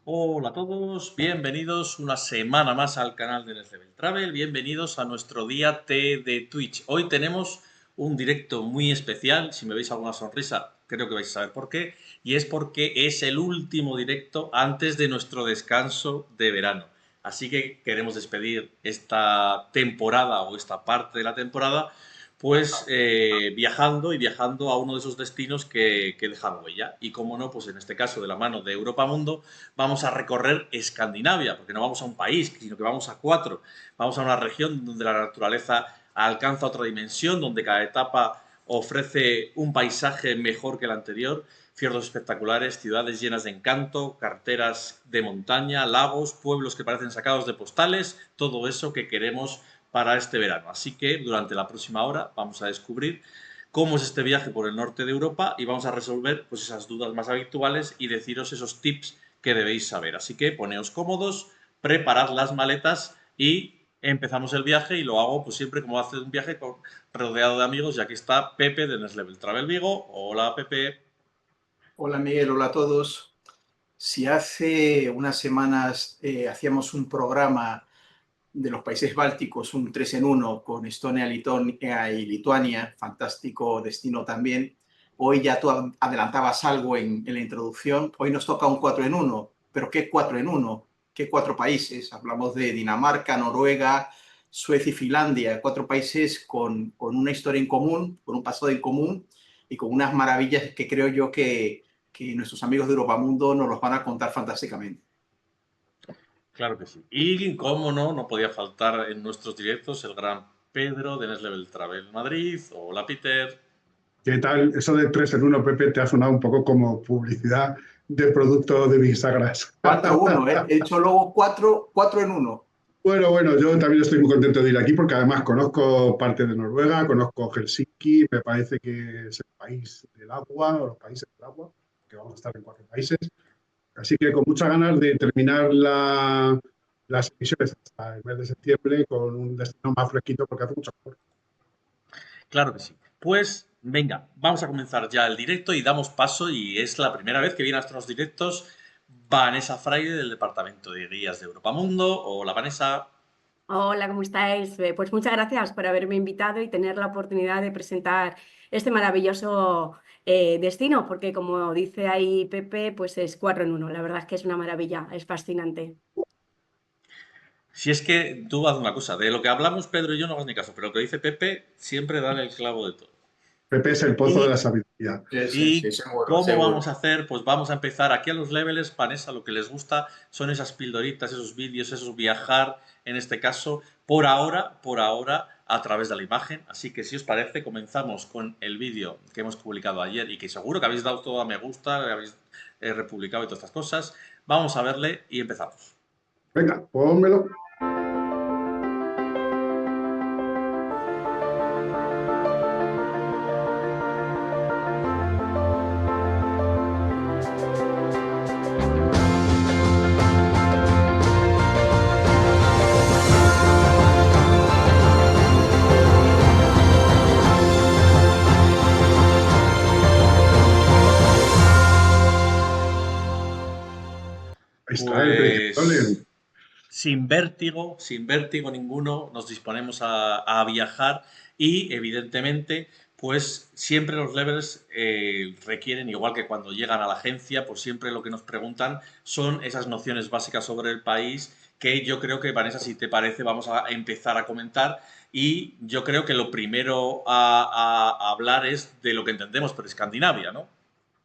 Hola a todos, bienvenidos una semana más al canal de Next Level Travel, bienvenidos a nuestro día T de Twitch. Hoy tenemos un directo muy especial, si me veis alguna sonrisa creo que vais a saber por qué, y es porque es el último directo antes de nuestro descanso de verano. Así que queremos despedir esta temporada o esta parte de la temporada pues viajando a uno de esos destinos que dejan huella. Y como no, pues en este caso de la mano de Europa Mundo, vamos a recorrer Escandinavia, porque no vamos a un país, sino que vamos a cuatro. Vamos a una región donde la naturaleza alcanza otra dimensión, donde cada etapa ofrece un paisaje mejor que el anterior, fiordos espectaculares, ciudades llenas de encanto, carreteras de montaña, lagos, pueblos que parecen sacados de postales, todo eso que queremos para este verano. Así que durante la próxima hora vamos a descubrir cómo es este viaje por el norte de Europa y vamos a resolver pues esas dudas más habituales y deciros esos tips que debéis saber. Así que poneos cómodos, preparad las maletas y empezamos el viaje, y lo hago pues siempre como hace un viaje rodeado de amigos, y aquí está Pepe de Next Level Travel Vigo. Hola Pepe. Hola Miguel, hola a todos. Si hace unas semanas hacíamos un programa de los países bálticos, un 3 en 1 con Estonia, Lituania y Lituania, fantástico destino también. Hoy ya tú adelantabas algo en la introducción, hoy nos toca un 4 en 1, pero ¿qué 4 en 1? ¿Qué cuatro países? Hablamos de Dinamarca, Noruega, Suecia y Finlandia, cuatro países con una historia en común, con un pasado en común y con unas maravillas que creo yo que nuestros amigos de Europa Mundo nos los van a contar fantásticamente. Claro que sí. Y cómo no, no podía faltar en nuestros directos el gran Pedro de Next Level Travel Madrid. Hola Peter. ¿Qué tal? Eso de 3 en 1, Pepe, te ha sonado un poco como publicidad de producto de bisagras. Falta uno, ¿eh? He hecho luego cuatro en uno. Bueno, yo también estoy muy contento de ir aquí porque además conozco parte de Noruega, conozco Helsinki, me parece que es el país del agua o los países del agua, que vamos a estar en 4 países. Así que con muchas ganas de terminar las emisiones hasta el mes de septiembre con un destino más fresquito porque hace mucho calor. Claro que sí. Pues venga, vamos a comenzar ya el directo y damos paso, y es la primera vez que viene a nuestros directos Vanessa Fraile del Departamento de Guías de Europa Mundo. Hola Vanessa. Hola, ¿cómo estáis? Pues muchas gracias por haberme invitado y tener la oportunidad de presentar este maravilloso destino, porque como dice ahí Pepe, pues es 4 en 1. La verdad es que es una maravilla, es fascinante. Si es que tú haz una cosa, de lo que hablamos Pedro y yo no hagas ni caso, pero lo que dice Pepe siempre da el clavo de todo. Pepe es el pozo de la Y sabiduría. Sí, ¿Y seguro, cómo vamos seguro. a hacer? Pues vamos a empezar aquí a los leveles. Vanessa, lo que les gusta son esas pildoritas, esos vídeos, esos viajar, en este caso, por ahora, a través de la imagen. Así que si os parece, comenzamos con el vídeo que hemos publicado ayer y que seguro que habéis dado todo a me gusta, que habéis republicado y todas estas cosas. Vamos a verle y empezamos. Venga, pónmelo. Ahí está el Pues predictable. sin vértigo ninguno, nos disponemos a viajar, y evidentemente, pues siempre los levels requieren, igual que cuando llegan a la agencia, pues siempre lo que nos preguntan son esas nociones básicas sobre el país, que yo creo que, Vanessa, si te parece, vamos a empezar a comentar. Y yo creo que lo primero a hablar es de lo que entendemos por Escandinavia, ¿no?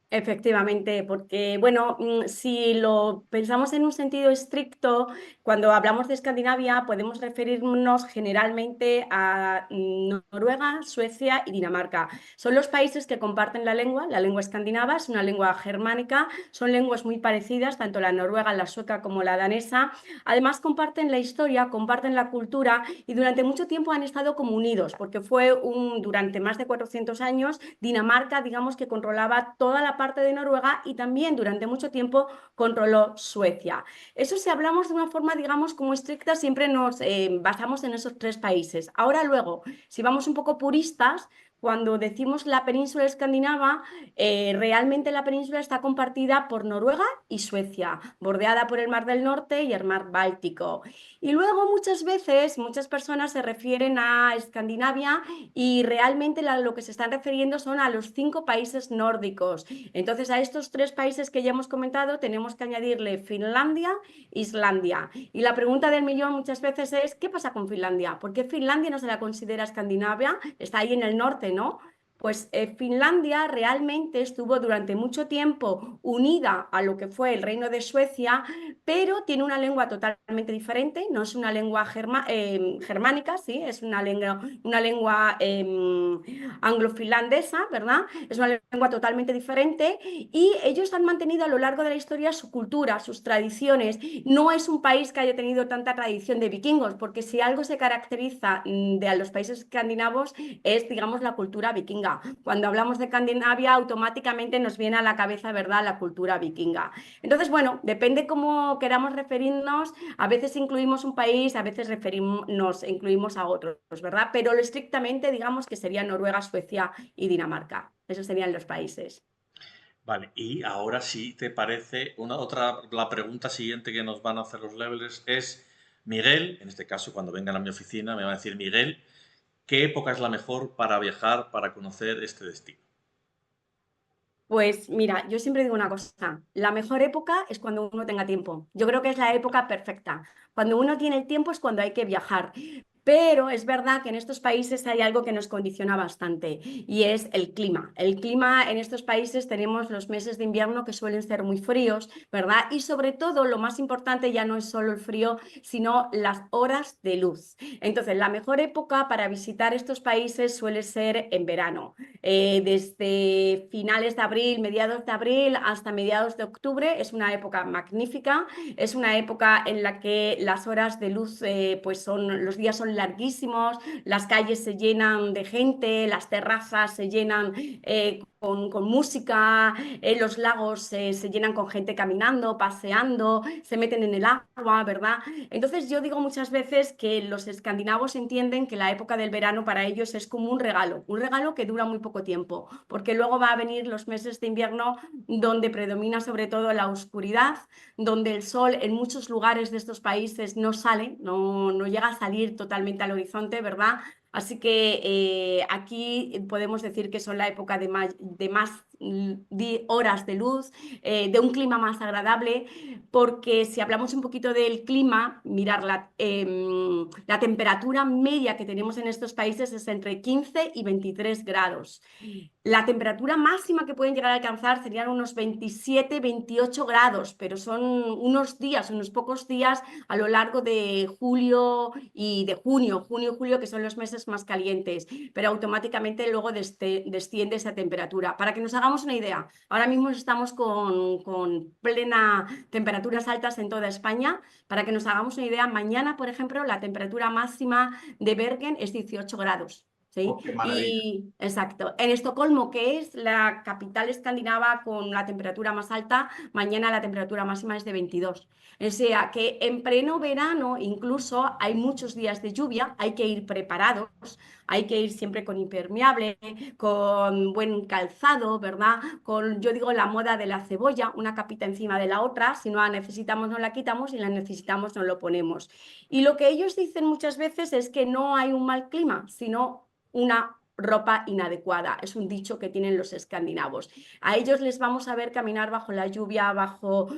Efectivamente, porque bueno, si lo pensamos en un sentido estricto, cuando hablamos de Escandinavia podemos referirnos generalmente a Noruega, Suecia y Dinamarca. Son los países que comparten la lengua escandinava es una lengua germánica, son lenguas muy parecidas, tanto la noruega, la sueca como la danesa. Además comparten la historia, comparten la cultura y durante mucho tiempo han estado como unidos, porque durante más de 400 años Dinamarca, digamos que controlaba toda la parte de Noruega y también durante mucho tiempo controló Suecia. Eso, si hablamos de una forma, digamos, como estricta, siempre nos basamos en esos tres países. Ahora luego, si vamos un poco puristas, cuando decimos la península escandinava, realmente la península está compartida por Noruega y Suecia, bordeada por el Mar del Norte y el Mar Báltico. Y luego muchas veces, muchas personas se refieren a Escandinavia y realmente lo que se están refiriendo son a los 5 países nórdicos. Entonces, a estos 3 países que ya hemos comentado, tenemos que añadirle Finlandia, Islandia. Y la pregunta del millón muchas veces es, ¿qué pasa con Finlandia? ¿Por qué Finlandia no se la considera Escandinavia? Está ahí en el norte, ¿no? Pues Finlandia realmente estuvo durante mucho tiempo unida a lo que fue el Reino de Suecia, pero tiene una lengua totalmente diferente, no es una lengua germánica, sí, es una lengua anglo-finlandesa, ¿verdad? Es una lengua totalmente diferente y ellos han mantenido a lo largo de la historia su cultura, sus tradiciones. No es un país que haya tenido tanta tradición de vikingos, porque si algo se caracteriza de a los países escandinavos es, digamos, la cultura vikinga. Cuando hablamos de Escandinavia, automáticamente nos viene a la cabeza, ¿verdad?, la cultura vikinga. Entonces, bueno, depende cómo queramos referirnos. A veces incluimos un país, a veces nos incluimos a otros, ¿verdad? Pero lo estrictamente, digamos que sería Noruega, Suecia y Dinamarca. Esos serían los países. Vale, y ahora sí te parece, la pregunta siguiente que nos van a hacer los levelers es, Miguel, en este caso cuando vengan a mi oficina me van a decir, Miguel, ¿qué época es la mejor para viajar, para conocer este destino? Pues mira, yo siempre digo una cosa, la mejor época es cuando uno tenga tiempo. Yo creo que es la época perfecta. Cuando uno tiene el tiempo es cuando hay que viajar. Pero es verdad que en estos países hay algo que nos condiciona bastante y es el clima. El clima en estos países tenemos los meses de invierno que suelen ser muy fríos, ¿verdad? Y sobre todo lo más importante ya no es solo el frío, sino las horas de luz. Entonces, la mejor época para visitar estos países suele ser en verano. Desde finales de abril, mediados de abril hasta mediados de octubre es una época magnífica, es una época en la que las horas de luz, los días son larguísimos, las calles se llenan de gente, las terrazas se llenan con música, los lagos se llenan con gente caminando, paseando, se meten en el agua, ¿verdad? Entonces yo digo muchas veces que los escandinavos entienden que la época del verano para ellos es como un regalo que dura muy poco tiempo, porque luego va a venir los meses de invierno donde predomina sobre todo la oscuridad, donde el sol en muchos lugares de estos países no sale, no llega a salir totalmente al horizonte, ¿verdad? Así que aquí podemos decir que son la época de más horas de luz, de un clima más agradable, porque si hablamos un poquito del clima, mirar la temperatura media que tenemos en estos países es entre 15 y 23 grados. La temperatura máxima que pueden llegar a alcanzar serían unos 27, 28 grados, pero son unos días, unos pocos días a lo largo de julio y de junio y julio, que son los meses más calientes, pero automáticamente luego desciende esa temperatura. Para que nos hagamos una idea, ahora mismo estamos con plena temperaturas altas en toda España. Para que nos hagamos una idea, mañana, por ejemplo, la temperatura máxima de Bergen es 18 grados. ¿Sí? Oh, qué maravilla. Y exacto. En Estocolmo, que es la capital escandinava con la temperatura más alta, mañana la temperatura máxima es de 22. O sea que en pleno verano incluso hay muchos días de lluvia, hay que ir preparados, hay que ir siempre con impermeable, con buen calzado, ¿verdad? Con, yo digo, la moda de la cebolla, una capita encima de la otra, si no la necesitamos no la quitamos, si la necesitamos no lo ponemos. Y lo que ellos dicen muchas veces es que no hay un mal clima, sino una ropa inadecuada. Es un dicho que tienen los escandinavos. A ellos les vamos a ver caminar bajo la lluvia, bajo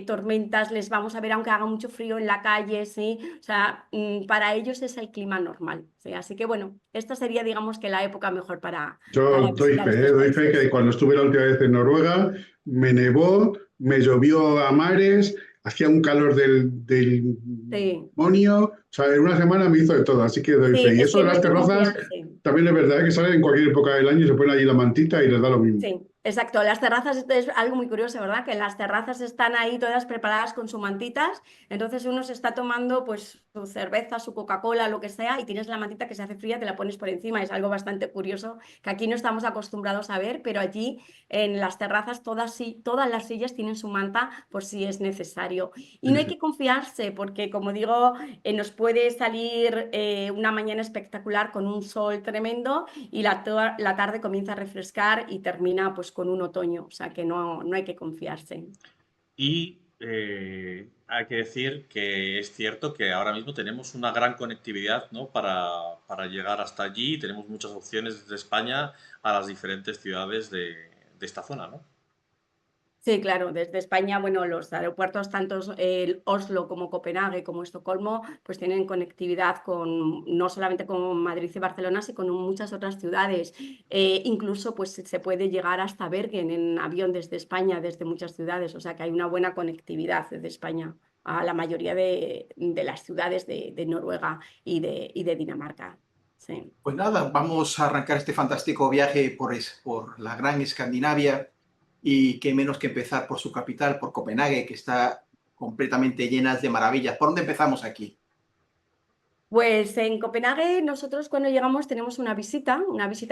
tormentas, les vamos a ver aunque haga mucho frío en la calle, ¿sí? O sea, para ellos es el clima normal, ¿sí? Así que bueno, esta sería, digamos, que la época mejor para Yo doy fe que cuando estuve la última vez en Noruega me nevó, me llovió a mares, hacía un calor del demonio, o sea, en una semana me hizo de todo, así que doy fe. Y eso de las terrazas, también es verdad que salen en cualquier época del año y se ponen allí la mantita y les da lo mismo. Sí, Exacto, las terrazas, esto es algo muy curioso, ¿verdad? Que las terrazas están ahí todas preparadas con sus mantitas, entonces uno se está tomando pues su cerveza, su Coca-Cola, lo que sea, y tienes la mantita que se hace fría, te la pones por encima, es algo bastante curioso que aquí no estamos acostumbrados a ver, pero allí en las terrazas todas las sillas tienen su manta por si es necesario. Y no Sí, hay sí. que confiarse porque, como digo, nos puede salir una mañana espectacular con un sol tremendo y la tarde comienza a refrescar y termina pues con un otoño, o sea que no hay que confiarse. Y hay que decir que es cierto que ahora mismo tenemos una gran conectividad, ¿no? Para llegar hasta allí. Tenemos muchas opciones desde España a las diferentes ciudades de esta zona, ¿no? Sí, claro, desde España, bueno, los aeropuertos, tanto el Oslo como Copenhague como Estocolmo, pues tienen conectividad con no solamente con Madrid y Barcelona, sino con muchas otras ciudades. Incluso pues se puede llegar hasta Bergen en avión desde España, desde muchas ciudades, o sea que hay una buena conectividad desde España a la mayoría de las ciudades de Noruega y de Dinamarca. Sí. Pues nada, vamos a arrancar este fantástico viaje por la gran Escandinavia y qué menos que empezar por su capital, por Copenhague, que está completamente llena de maravillas. ¿Por dónde empezamos aquí? Pues en Copenhague nosotros cuando llegamos tenemos una visita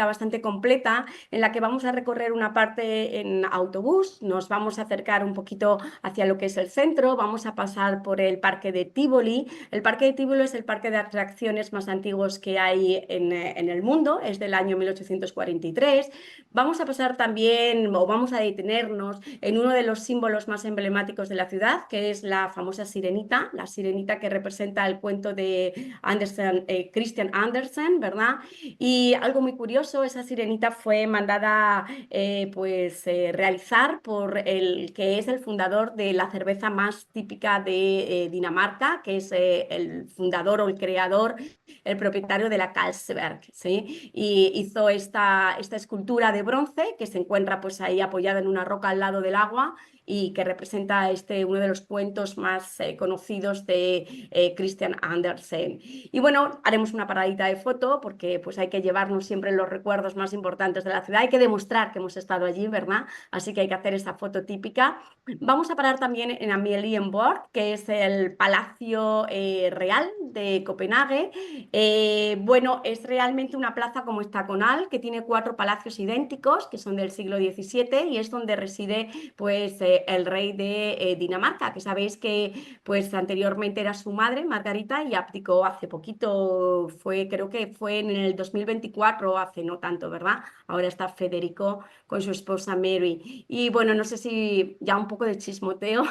bastante completa en la que vamos a recorrer una parte en autobús, nos vamos a acercar un poquito hacia lo que es el centro, vamos a pasar por el parque de Tivoli. El parque de Tivoli es el parque de atracciones más antiguos que hay en el mundo, es del año 1843. Vamos a pasar también o vamos a detenernos en uno de los símbolos más emblemáticos de la ciudad, que es la famosa sirenita, la sirenita que representa el cuento de Andersen, Christian Andersen, ¿verdad? Y algo muy curioso, esa sirenita fue mandada realizar por el que es el fundador de la cerveza más típica de Dinamarca, que es el fundador o el creador, el propietario de la Carlsberg, ¿sí? Y hizo esta escultura de bronce que se encuentra pues ahí apoyada en una roca al lado del agua y que representa uno de los cuentos más conocidos de Christian Andersen. Y bueno, haremos una paradita de foto porque pues hay que llevarnos siempre los recuerdos más importantes de la ciudad, hay que demostrar que hemos estado allí, ¿verdad? Así que hay que hacer esa foto típica. Vamos a parar también en Amalienborg, que es el Palacio Real de Copenhague. Bueno, es realmente una plaza como estaconal que tiene 4 palacios idénticos que son del siglo XVII y es donde reside pues el rey de Dinamarca, que sabéis que pues anteriormente era su madre, Margarita, y abdicó hace poquito, creo que fue en el 2024, hace no tanto, ¿verdad? Ahora está Federico con su esposa Mary. Y bueno, no sé si ya un poco de chismoteo,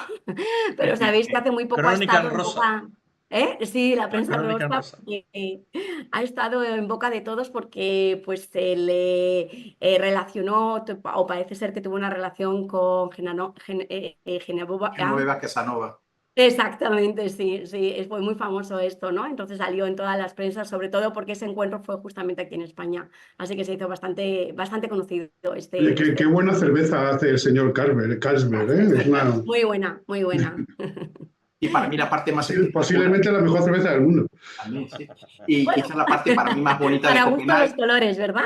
pero sabéis que hace muy poco ha Crónica en estado en rosa. boca... ¿Eh? Sí, la La prensa crónica en rosa rosa. ha estado en boca de todos porque pues se le relacionó o parece ser que tuvo una relación con Genoveva. Genoveva Casanova. Exactamente, sí, sí, fue muy famoso esto, ¿no? Entonces salió en todas las prensas, sobre todo porque ese encuentro fue justamente aquí en España, así que se hizo bastante conocido Oye, este, qué este. buena cerveza hace el señor Carlsberg, ¿eh? Es una, Muy buena, muy buena. Y para mí la parte más espectacular, posiblemente la mejor cerveza del mundo. también, sí. Y Bueno, quizás la parte para mí más bonita de para gusto los Copenhague, colores, ¿verdad?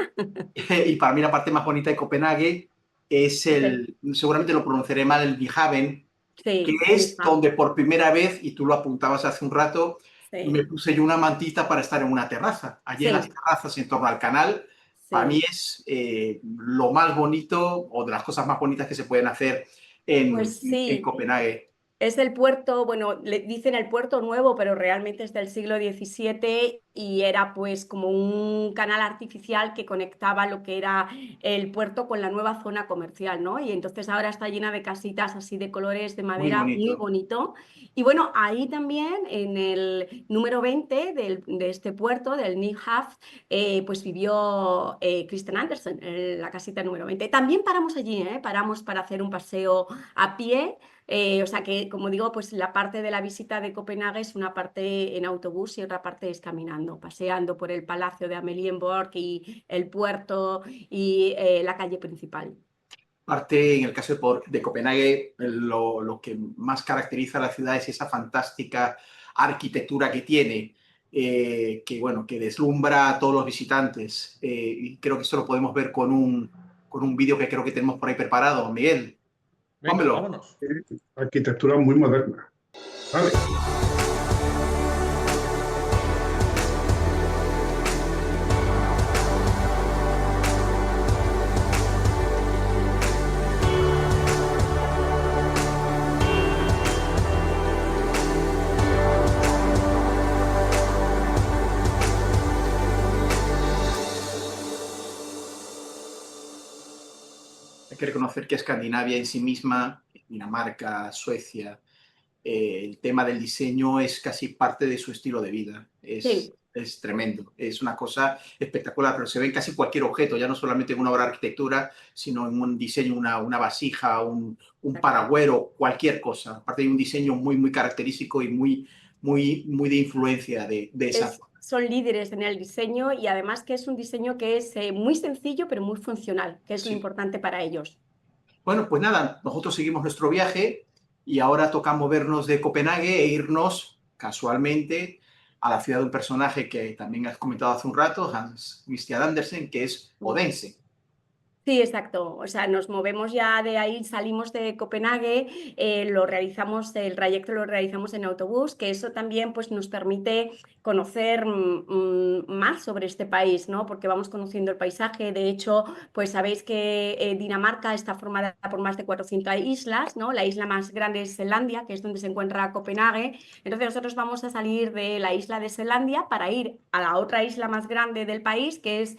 y para mí la parte más bonita de Copenhague es seguramente lo pronunciaré mal, el Nyhavn, que Sí, el es Nihab, donde por primera vez, y tú lo apuntabas hace un rato, me sí, puse yo una mantita para estar en una terraza. Allí en las sí, terrazas en torno al canal, para mí sí. es lo más bonito o de las cosas más bonitas que se pueden hacer Pues en sí. Copenhague. Es el puerto, bueno, le dicen el puerto nuevo, pero realmente es del siglo XVII y era pues como un canal artificial que conectaba lo que era el puerto con la nueva zona comercial, ¿no? Y entonces ahora está llena de casitas así de colores de Muy madera, muy bonito. bonito. Y bueno, ahí también en el número 20 de este puerto, del Nyhavn, pues vivió Christian Andersen, en la casita número 20. También paramos allí, ¿eh? Paramos para hacer un paseo a pie. O sea que, como digo, pues la parte de la visita de Copenhague es una parte en autobús y otra parte es caminando, paseando por el Palacio de Amalienborg y el puerto y la calle principal. Parte, en el caso de Copenhague, lo que más caracteriza a la ciudad es esa fantástica arquitectura que tiene, que, bueno, que deslumbra a todos los visitantes. Y creo que esto lo podemos ver con con un vídeo que creo que tenemos por ahí preparado. Miguel, Venga, pónmelo. vámonos. Arquitectura muy moderna. Vale. Hay que reconocer que Escandinavia en sí misma, Dinamarca, Suecia, el tema del diseño es casi parte de su estilo de vida. Sí. Es tremendo, es una cosa espectacular, pero se ve en casi cualquier objeto, ya no solamente en una obra de arquitectura, sino en un diseño, una vasija, un paragüero, cualquier cosa. Aparte hay un diseño muy, muy característico y muy de influencia de esa zona. Son líderes en el diseño y además que es un diseño que es muy sencillo pero muy funcional, que es lo importante para ellos. Bueno, pues nada, nosotros seguimos nuestro viaje y ahora toca movernos de Copenhague e irnos casualmente a la ciudad de un personaje que también has comentado hace un rato, Hans Christian Andersen, que es Odense. Sí, exacto. O sea, nos movemos ya de ahí, salimos de Copenhague, el trayecto lo realizamos en autobús, que eso también pues, nos permite conocer más sobre este país, ¿no? Porque vamos conociendo el paisaje. De hecho, pues sabéis que Dinamarca está formada por más de 400 islas, ¿no? La isla más grande es Selandia, que es donde se encuentra Copenhague. Entonces nosotros vamos a salir de la isla de Selandia para ir a la otra isla más grande del país, que es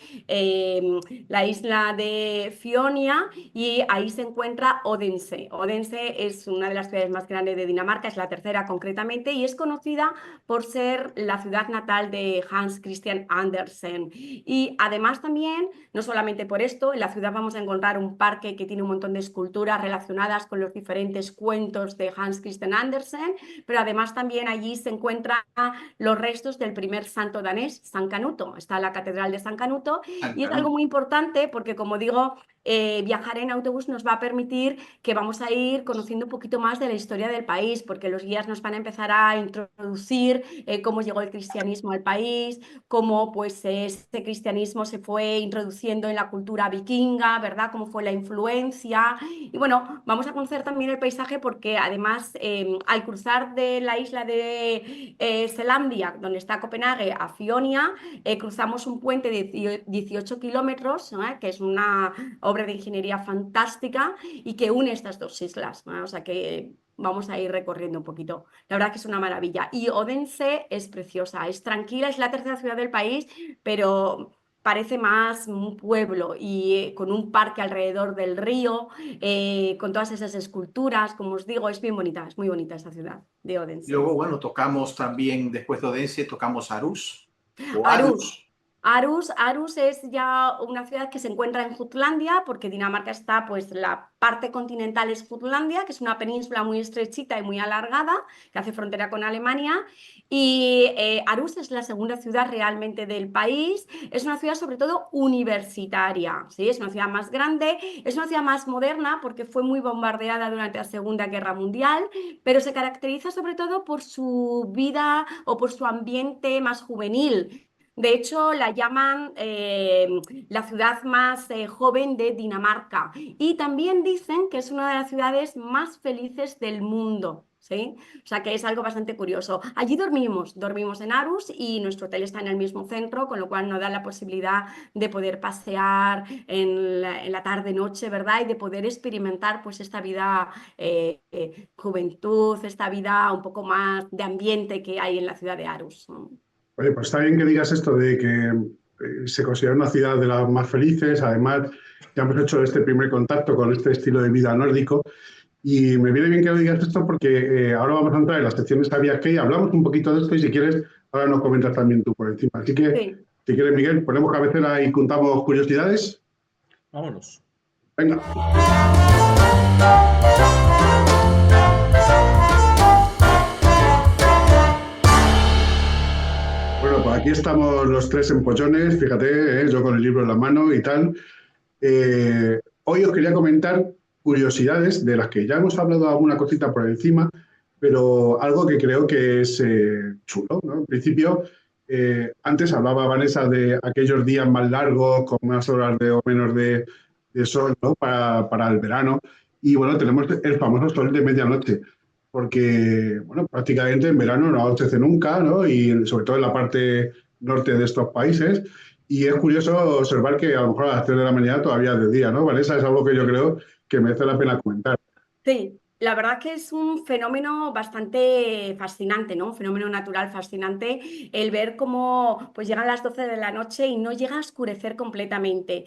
la isla de Fionia, y ahí se encuentra Odense. Odense es una de las ciudades más grandes de Dinamarca, es la tercera concretamente, y es conocida por ser la ciudad natal de Hans Christian Andersen. Y además también, no solamente por esto, en la ciudad vamos a encontrar un parque que tiene un montón de esculturas relacionadas con los diferentes cuentos de Hans Christian Andersen, pero además también allí se encuentran los restos del primer santo danés, San Canuto. Está la catedral de San Canuto y es algo muy importante porque, como digo, viajar en autobús nos va a permitir que vamos a ir conociendo un poquito más de la historia del país, porque los guías nos van a empezar a introducir cómo llegó el cristianismo al país, cómo pues este cristianismo se fue introduciendo en la cultura vikinga, ¿verdad? Cómo fue la influencia. Y bueno, vamos a conocer también el paisaje porque además al cruzar de la isla de Selandia, donde está Copenhague, a Fionia, cruzamos un puente de 18 kilómetros, que es una obra de ingeniería fantástica y que une estas dos islas, ¿no? O sea que vamos a ir recorriendo un poquito. La verdad que es una maravilla. Y Odense es preciosa, es tranquila, es la tercera ciudad del país, pero parece más un pueblo y con un parque alrededor del río, con todas esas esculturas, como os digo, es bien bonita, es muy bonita esta ciudad de Odense. Luego, bueno, tocamos también, después de Odense, tocamos Aarhus. Aarhus es ya una ciudad que se encuentra en Jutlandia, porque Dinamarca está, pues la parte continental es Jutlandia, que es una península muy estrechita y muy alargada, que hace frontera con Alemania, y Aarhus es la segunda ciudad realmente del país. Es una ciudad sobre todo universitaria, ¿sí? Es una ciudad más grande, es una ciudad más moderna porque fue muy bombardeada durante la Segunda Guerra Mundial, pero se caracteriza sobre todo por su vida o por su ambiente más juvenil. De hecho, la llaman la ciudad más joven de Dinamarca y también dicen que es una de las ciudades más felices del mundo, ¿sí? O sea que es algo bastante curioso. Allí dormimos en Aarhus y nuestro hotel está en el mismo centro, con lo cual nos da la posibilidad de poder pasear en la tarde-noche, ¿verdad? Y de poder experimentar pues esta vida juventud, esta vida un poco más de ambiente que hay en la ciudad de Aarhus, ¿no? Oye, pues está bien que digas esto de que se considera una ciudad de las más felices. Además, ya hemos hecho este primer contacto con este estilo de vida nórdico. Y me viene bien que lo digas esto porque ahora vamos a entrar en las secciones Sabías qué y hablamos un poquito de esto y si quieres, ahora nos comentas también tú por encima. Así que, Sí. si quieres, Miguel, ponemos cabecera y contamos curiosidades. Vámonos. Venga. Bueno, pues aquí estamos los tres empollones, fíjate, yo con el libro en la mano y tal. Hoy os quería comentar curiosidades de las que ya hemos hablado alguna cosita por encima, pero algo que creo que es chulo, ¿no? En principio, antes hablaba Vanessa de aquellos días más largos, con más horas o menos de de sol, ¿no? Para el verano. Y bueno, tenemos el famoso sol de medianoche, porque bueno, prácticamente en verano no anochece nunca, ¿no? Y sobre todo en la parte norte de estos países. Y es curioso observar que a lo mejor a las 3 de la mañana todavía es de día, ¿no? Vanessa, es algo que yo creo que merece la pena comentar. Sí, la verdad que es un fenómeno bastante fascinante, ¿no? Un fenómeno natural fascinante el ver cómo pues llegan las 12 de la noche y no llega a oscurecer completamente.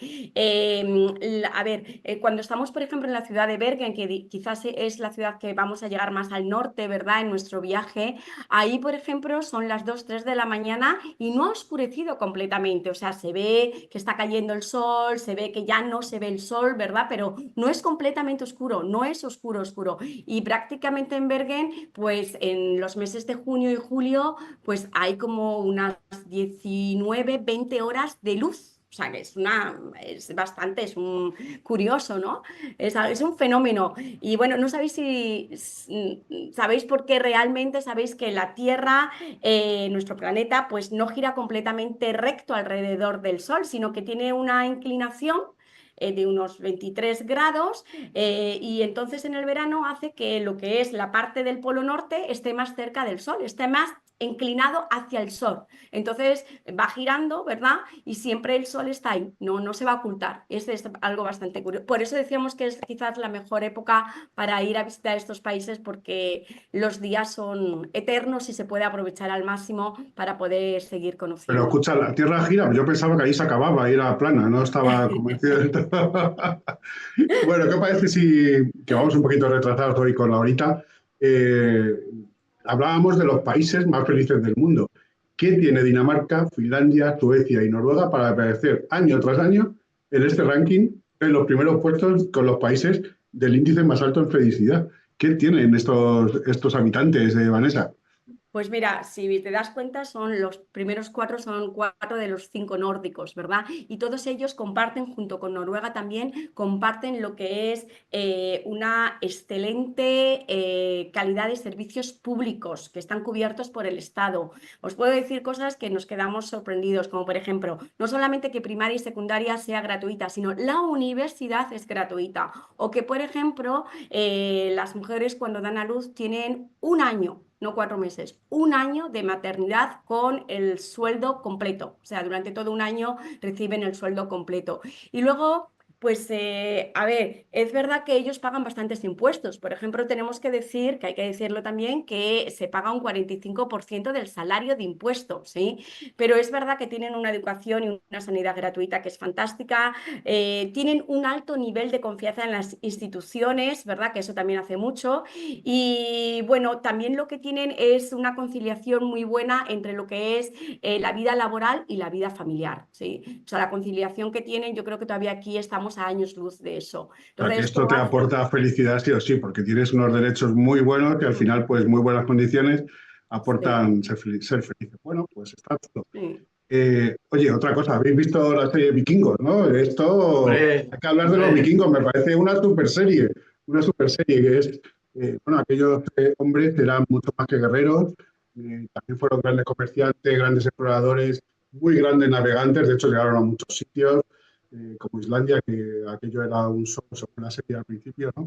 A ver, cuando estamos, por ejemplo, en la ciudad de Bergen, que quizás es la ciudad que vamos a llegar más al norte, ¿verdad? En nuestro viaje, ahí, por ejemplo, son las 2, 3 de la mañana y no ha oscurecido completamente. O sea, se ve que está cayendo el sol, se ve que ya no se ve el sol, ¿verdad? Pero no es completamente oscuro, no es oscuro, oscuro. Y prácticamente en Bergen, pues en los meses de junio y julio, pues hay como unas 19, 20 horas de luz. O sea, que es bastante, es un curioso, ¿no? Es un fenómeno. Y bueno, no sabéis si sabéis por qué realmente sabéis que la Tierra, nuestro planeta, pues no gira completamente recto alrededor del Sol, sino que tiene una inclinación de unos 23 grados y entonces en el verano hace que lo que es la parte del polo norte esté más cerca del sol, esté más inclinado hacia el sol. Entonces va girando, ¿verdad? Y siempre el sol está ahí, no se va a ocultar. Es algo bastante curioso. Por eso decíamos que es quizás la mejor época para ir a visitar estos países porque los días son eternos y se puede aprovechar al máximo para poder seguir Pero conociendo. escucha, la Tierra gira. Yo pensaba que ahí se acababa y era plana, no estaba convencido del todo. Bueno, ¿qué parece si que vamos un poquito retrasados hoy con la horita? Eh, Hablábamos de los países más felices del mundo. ¿Qué tiene Dinamarca, Finlandia, Suecia y Noruega para aparecer año tras año en este ranking en los primeros puestos con los países del índice más alto en felicidad? ¿Qué tienen estos habitantes, Vanessa? Pues mira, si te das cuenta, son los primeros cuatro, son cuatro de los cinco nórdicos, ¿verdad? Y todos ellos comparten, junto con Noruega también, comparten lo que es una excelente calidad de servicios públicos que están cubiertos por el Estado. Os puedo decir cosas que nos quedamos sorprendidos, como por ejemplo, no solamente que primaria y secundaria sea gratuita, sino la universidad es gratuita. O que, por ejemplo, las mujeres cuando dan a luz tienen un año, no 4 meses, un año de maternidad con el sueldo completo. O sea, durante todo un año reciben el sueldo completo. Y luego, pues, a ver, es verdad que ellos pagan bastantes impuestos. Por ejemplo, tenemos que decir, que hay que decirlo también, que se paga un 45% del salario de impuestos, ¿sí? Pero es verdad que tienen una educación y una sanidad gratuita que es fantástica, tienen un alto nivel de confianza en las instituciones, ¿verdad? Que eso también hace mucho. Y bueno, también lo que tienen es una conciliación muy buena entre lo que es la vida laboral y la vida familiar, ¿sí? O sea, la conciliación que tienen, yo creo que todavía aquí estamos a años luz de eso. O sea, Entonces, que esto esto te hace... aporta felicidad sí o sí, porque tienes unos derechos muy buenos que al final, pues muy buenas condiciones Sí, aportan ser felices. Bueno, pues está todo. sí. Oye, otra cosa, habéis visto la serie Vikingos, ¿no? Esto, Hombre, hay que hablar de los hombre, vikingos, me parece una super serie que es, bueno, aquellos hombres eran mucho más que guerreros, también fueron grandes comerciantes, grandes exploradores, muy grandes navegantes, de hecho llegaron a muchos sitios, como Islandia, que aquello era un solo sobre la serie al principio, ¿no?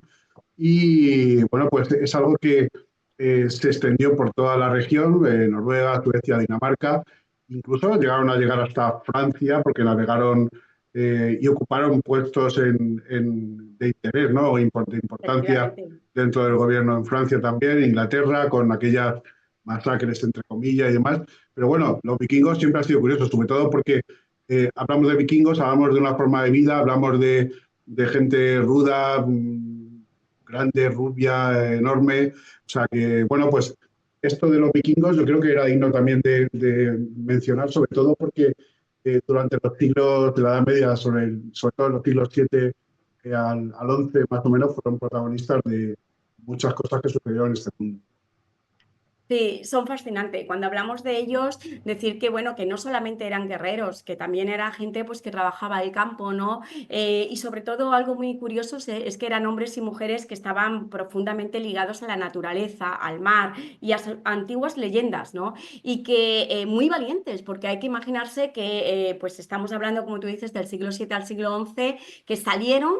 Y bueno, pues es algo que se extendió por toda la región, Noruega, Suecia, Dinamarca, incluso llegaron a llegar hasta Francia porque navegaron y ocuparon puestos de interés, ¿no? O de importancia Efectivamente. dentro del gobierno en Francia también, Inglaterra, con aquellas masacres entre comillas y demás. Pero bueno, los vikingos siempre han sido curiosos, sobre todo porque hablamos de vikingos, hablamos de una forma de vida, hablamos de gente ruda, grande, rubia, enorme. O sea que, bueno, pues esto de los vikingos yo creo que era digno también de mencionar, sobre todo porque durante los siglos de la Edad Media, sobre todo en los siglos 7 al 11 más o menos, fueron protagonistas de muchas cosas que sucedieron en este mundo. Sí, son fascinantes. Cuando hablamos de ellos, decir que bueno, que no solamente eran guerreros, que también era gente pues que trabajaba el campo, ¿no? Y sobre todo algo muy curioso es que eran hombres y mujeres que estaban profundamente ligados a la naturaleza, al mar y a antiguas leyendas, ¿no? Y que muy valientes, porque hay que imaginarse que pues estamos hablando, como tú dices, del siglo VII al siglo XI, que salieron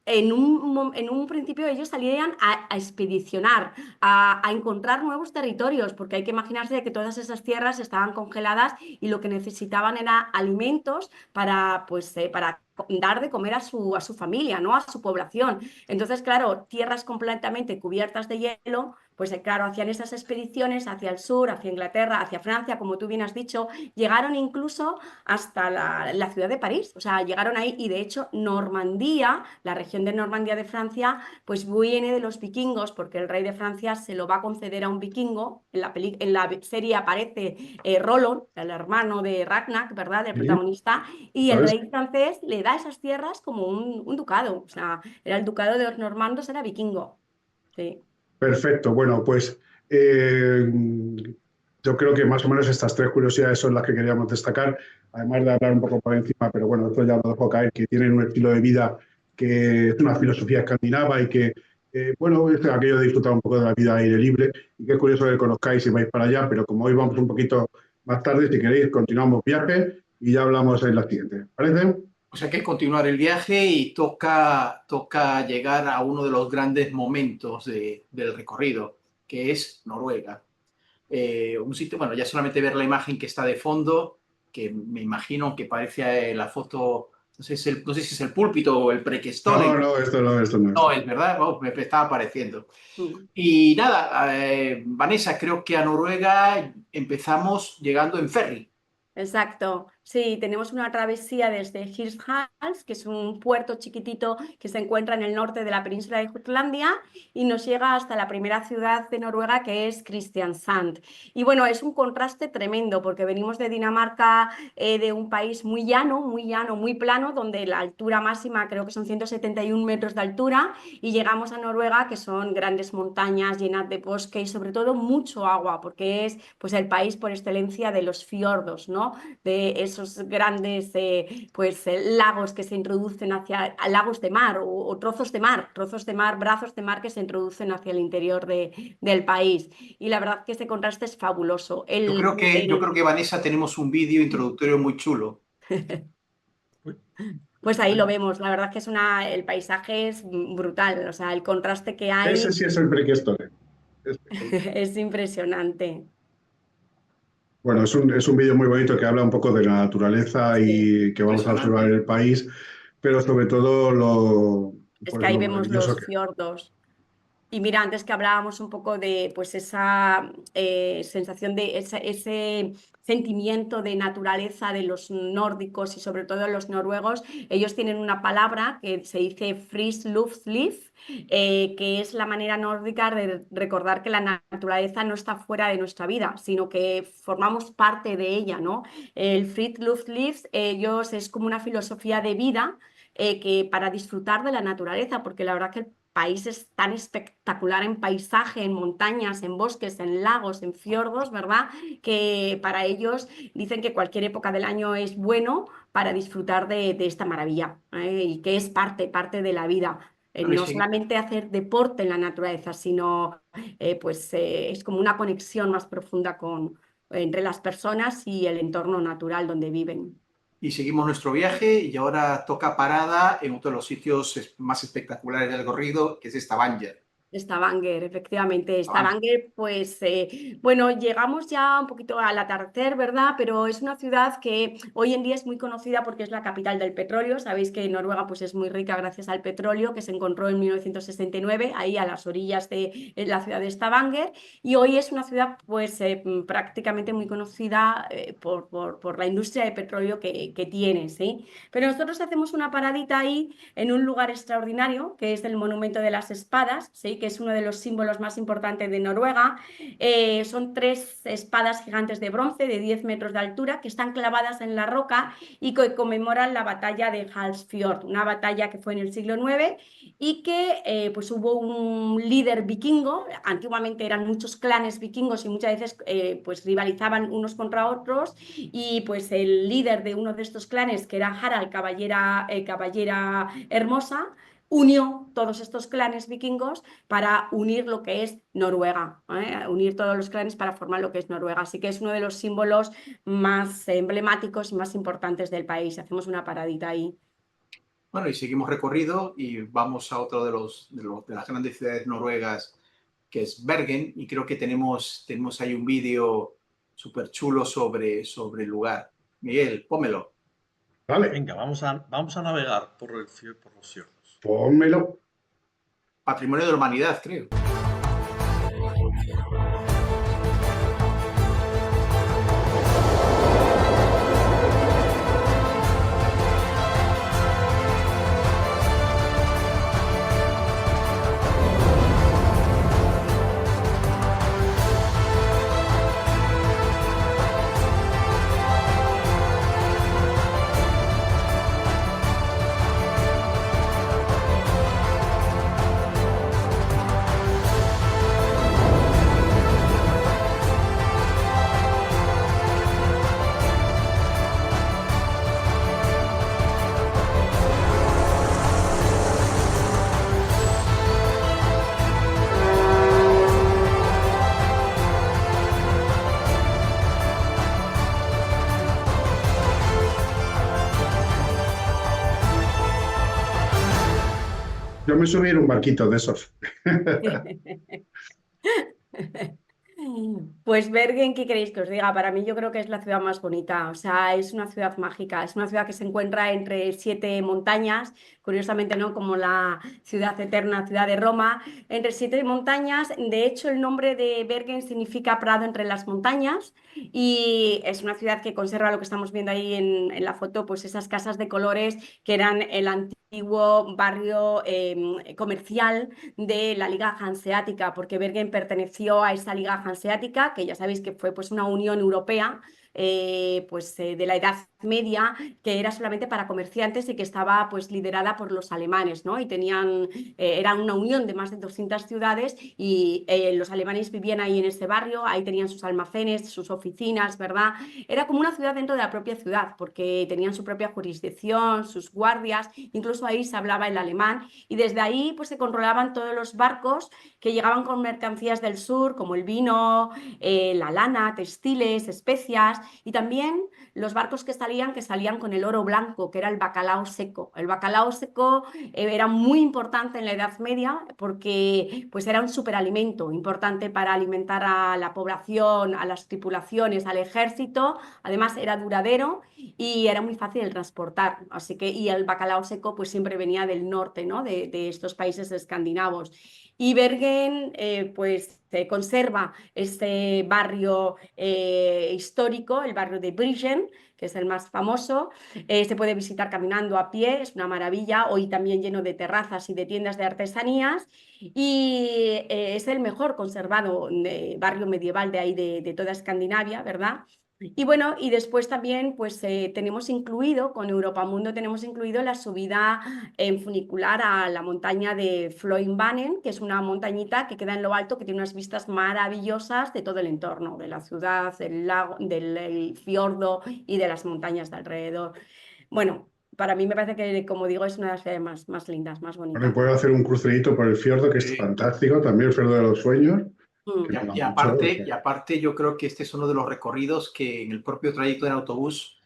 en un principio ellos salían a expedicionar, a encontrar nuevos territorios, porque hay que imaginarse que todas esas tierras estaban congeladas y lo que necesitaban era alimentos para dar de comer a su familia, ¿no? A su población. Entonces, claro, tierras completamente cubiertas de hielo, pues claro, hacían esas expediciones hacia el sur, hacia Inglaterra, hacia Francia, como tú bien has dicho, llegaron incluso hasta la ciudad de París, o sea, llegaron ahí y de hecho Normandía, la región de Normandía de Francia, pues viene de los vikingos, porque el rey de Francia se lo va a conceder a un vikingo. En la serie aparece Roland, el hermano de Ragnar, ¿verdad? Del Sí, protagonista, y el ¿sabes? rey francés le da esas tierras como un ducado. O sea, era el ducado de los normandos, era vikingo. Sí. Perfecto. Bueno, pues eh, yo creo que más o menos estas tres curiosidades son las que queríamos destacar, además de hablar un poco por encima, pero bueno, esto ya lo dejo caer, que tienen un estilo de vida que es una filosofía escandinava y que, bueno, es aquello de disfrutar un poco de la vida al aire libre y que es curioso que conozcáis si vais para allá, pero como hoy vamos un poquito más tarde, si queréis, continuamos viaje y ya hablamos en la siguiente. ¿Parece? O sea que hay que continuar el viaje y toca llegar a uno de los grandes momentos del recorrido, que es Noruega. Un sitio, bueno, ya solamente ver la imagen que está de fondo, que me imagino que parece la foto, no sé si es el púlpito o el No, Prekestolen. no, esto no es. No, es verdad. Oh, me estaba pareciendo. Mm. Y nada, Vanessa, creo que a Noruega empezamos llegando en ferry. Exacto, sí, tenemos una travesía desde Hirtshals, que es un puerto chiquitito que se encuentra en el norte de la península de Jutlandia, y nos llega hasta la primera ciudad de Noruega, que es Kristiansand. Y bueno, es un contraste tremendo, porque venimos de Dinamarca, de un país muy llano, muy plano, donde la altura máxima creo que son 171 metros de altura, y llegamos a Noruega, que son grandes montañas llenas de bosque y sobre todo mucho agua, porque es pues el país por excelencia de los fiordos, ¿no? De esos grandes lagos que se introducen lagos de mar o trozos de mar, brazos de mar que se introducen hacia el interior del país. Y la verdad que ese contraste es fabuloso. Yo creo que Vanessa tenemos un vídeo introductorio muy chulo. Uy, Pues ahí lo bueno, vemos, la verdad que el paisaje es brutal, o sea, el contraste que Ese hay sí es el Prekestolen. es impresionante. Bueno, es un vídeo muy bonito que habla un poco de la naturaleza Sí. y que vamos a observar en Impresionante. el país, pero sobre todo Es que pues ahí lo vemos maravilloso los que es. fiordos. Y mira, antes que hablábamos un poco de pues esa sensación de ese sentimiento de naturaleza de los nórdicos y sobre todo los noruegos, ellos tienen una palabra que se dice Frisluftsliv, que es la manera nórdica de recordar que la naturaleza no está fuera de nuestra vida, sino que formamos parte de ella, ¿no? El Frisluftsliv, ellos es como una filosofía de vida que para disfrutar de la naturaleza, porque la verdad que el país es tan espectacular en paisaje, en montañas, en bosques, en lagos, en fiordos, ¿verdad? Que para ellos dicen que cualquier época del año es bueno para disfrutar de esta maravilla, y que es parte de la vida. Bueno, No solamente hacer deporte en la naturaleza, sino es como una conexión más profunda entre las personas y el entorno natural donde viven. y seguimos nuestro viaje y ahora toca parada en uno de los sitios más espectaculares del recorrido, que es Stavanger. Stavanger, efectivamente. Stavanger. Stavanger, pues bueno, llegamos ya un poquito al atardecer, ¿verdad? Pero es una ciudad que hoy en día es muy conocida porque es la capital del petróleo. Sabéis que Noruega pues, es muy rica gracias al petróleo que se encontró en 1969, ahí a las orillas de la ciudad de Stavanger. Y hoy es una ciudad pues prácticamente muy conocida por la industria de petróleo que tiene, ¿sí? Pero nosotros hacemos una paradita ahí en un lugar extraordinario, que es el Monumento de las Espadas, ¿sí? que es uno de los símbolos más importantes de Noruega. Son 3 espadas gigantes de bronce de 10 metros de altura que están clavadas en la roca y que conmemoran la batalla de Hallsfjord, una batalla que fue en el siglo IX y que pues hubo un líder vikingo. Antiguamente eran muchos clanes vikingos y muchas veces pues rivalizaban unos contra otros, y pues el líder de uno de estos clanes, que era Harald, caballera hermosa, unió todos estos clanes vikingos para unir lo que es Noruega, unir todos los clanes para formar lo que es Noruega. Así que es uno de los símbolos más emblemáticos y más importantes del país. Hacemos una paradita ahí. Bueno, y seguimos recorrido y vamos a otro de las grandes ciudades noruegas, que es Bergen, y creo que tenemos ahí un vídeo súper chulo sobre el lugar. Miguel, pómelo. Vale, Venga, vamos a navegar por los fiordos. pónmelo. Patrimonio de la Humanidad, creo. Yo me subí en un barquito de esos. Pues Bergen, ¿qué queréis que os diga? Para mí yo creo que es la ciudad más bonita, o sea, es una ciudad mágica, es una ciudad que se encuentra entre 7 montañas, curiosamente no como la ciudad eterna, ciudad de Roma, entre 7 montañas. De hecho, el nombre de Bergen significa prado entre las montañas, y es una ciudad que conserva lo que estamos viendo ahí en la foto, pues esas casas de colores que eran el antiguo barrio comercial de la Liga Hanseática, porque Bergen perteneció a esa Liga Hanseática, que ya sabéis que fue pues una unión europea de la Edad Media, que era solamente para comerciantes y que estaba pues liderada por los alemanes, ¿no? Y era una unión de más de 200 ciudades, y los alemanes vivían ahí en ese barrio, ahí tenían sus almacenes, sus oficinas, ¿verdad? Era como una ciudad dentro de la propia ciudad, porque tenían su propia jurisdicción, sus guardias, incluso ahí se hablaba el alemán, y desde ahí pues se controlaban todos los barcos que llegaban con mercancías del sur, como el vino, la lana, textiles, especias, y también los barcos que salían con el oro blanco, que era el bacalao seco. El bacalao seco era muy importante en la Edad Media porque pues era un superalimento importante para alimentar a la población, a las tripulaciones, al ejército. Además era duradero y era muy fácil de transportar. Así que, y el bacalao seco pues siempre venía del norte, ¿no? de estos países escandinavos. Y Bergen pues conserva este barrio histórico, el barrio de Bryggen, que es el más famoso. Se puede visitar caminando a pie, es una maravilla, hoy también lleno de terrazas y de tiendas de artesanías, y es el mejor conservado barrio medieval de ahí de toda Escandinavia, ¿verdad? Y bueno, y después también pues tenemos incluido, con Europamundo tenemos incluido la subida en funicular a la montaña de Floinbanen, que es una montañita que queda en lo alto, que tiene unas vistas maravillosas de todo el entorno, de la ciudad, del lago, del fiordo y de las montañas de alrededor. Bueno, para mí me parece que, como digo, es una de las ciudades más lindas, más Bueno, y bonitas. puedo hacer un crucerito por el fiordo, que es Sí. fantástico, también el fiordo de los sueños. Mm. Que mola Y mucho, o sea. aparte, yo creo que este es uno de los recorridos que en el propio trayecto en autobús,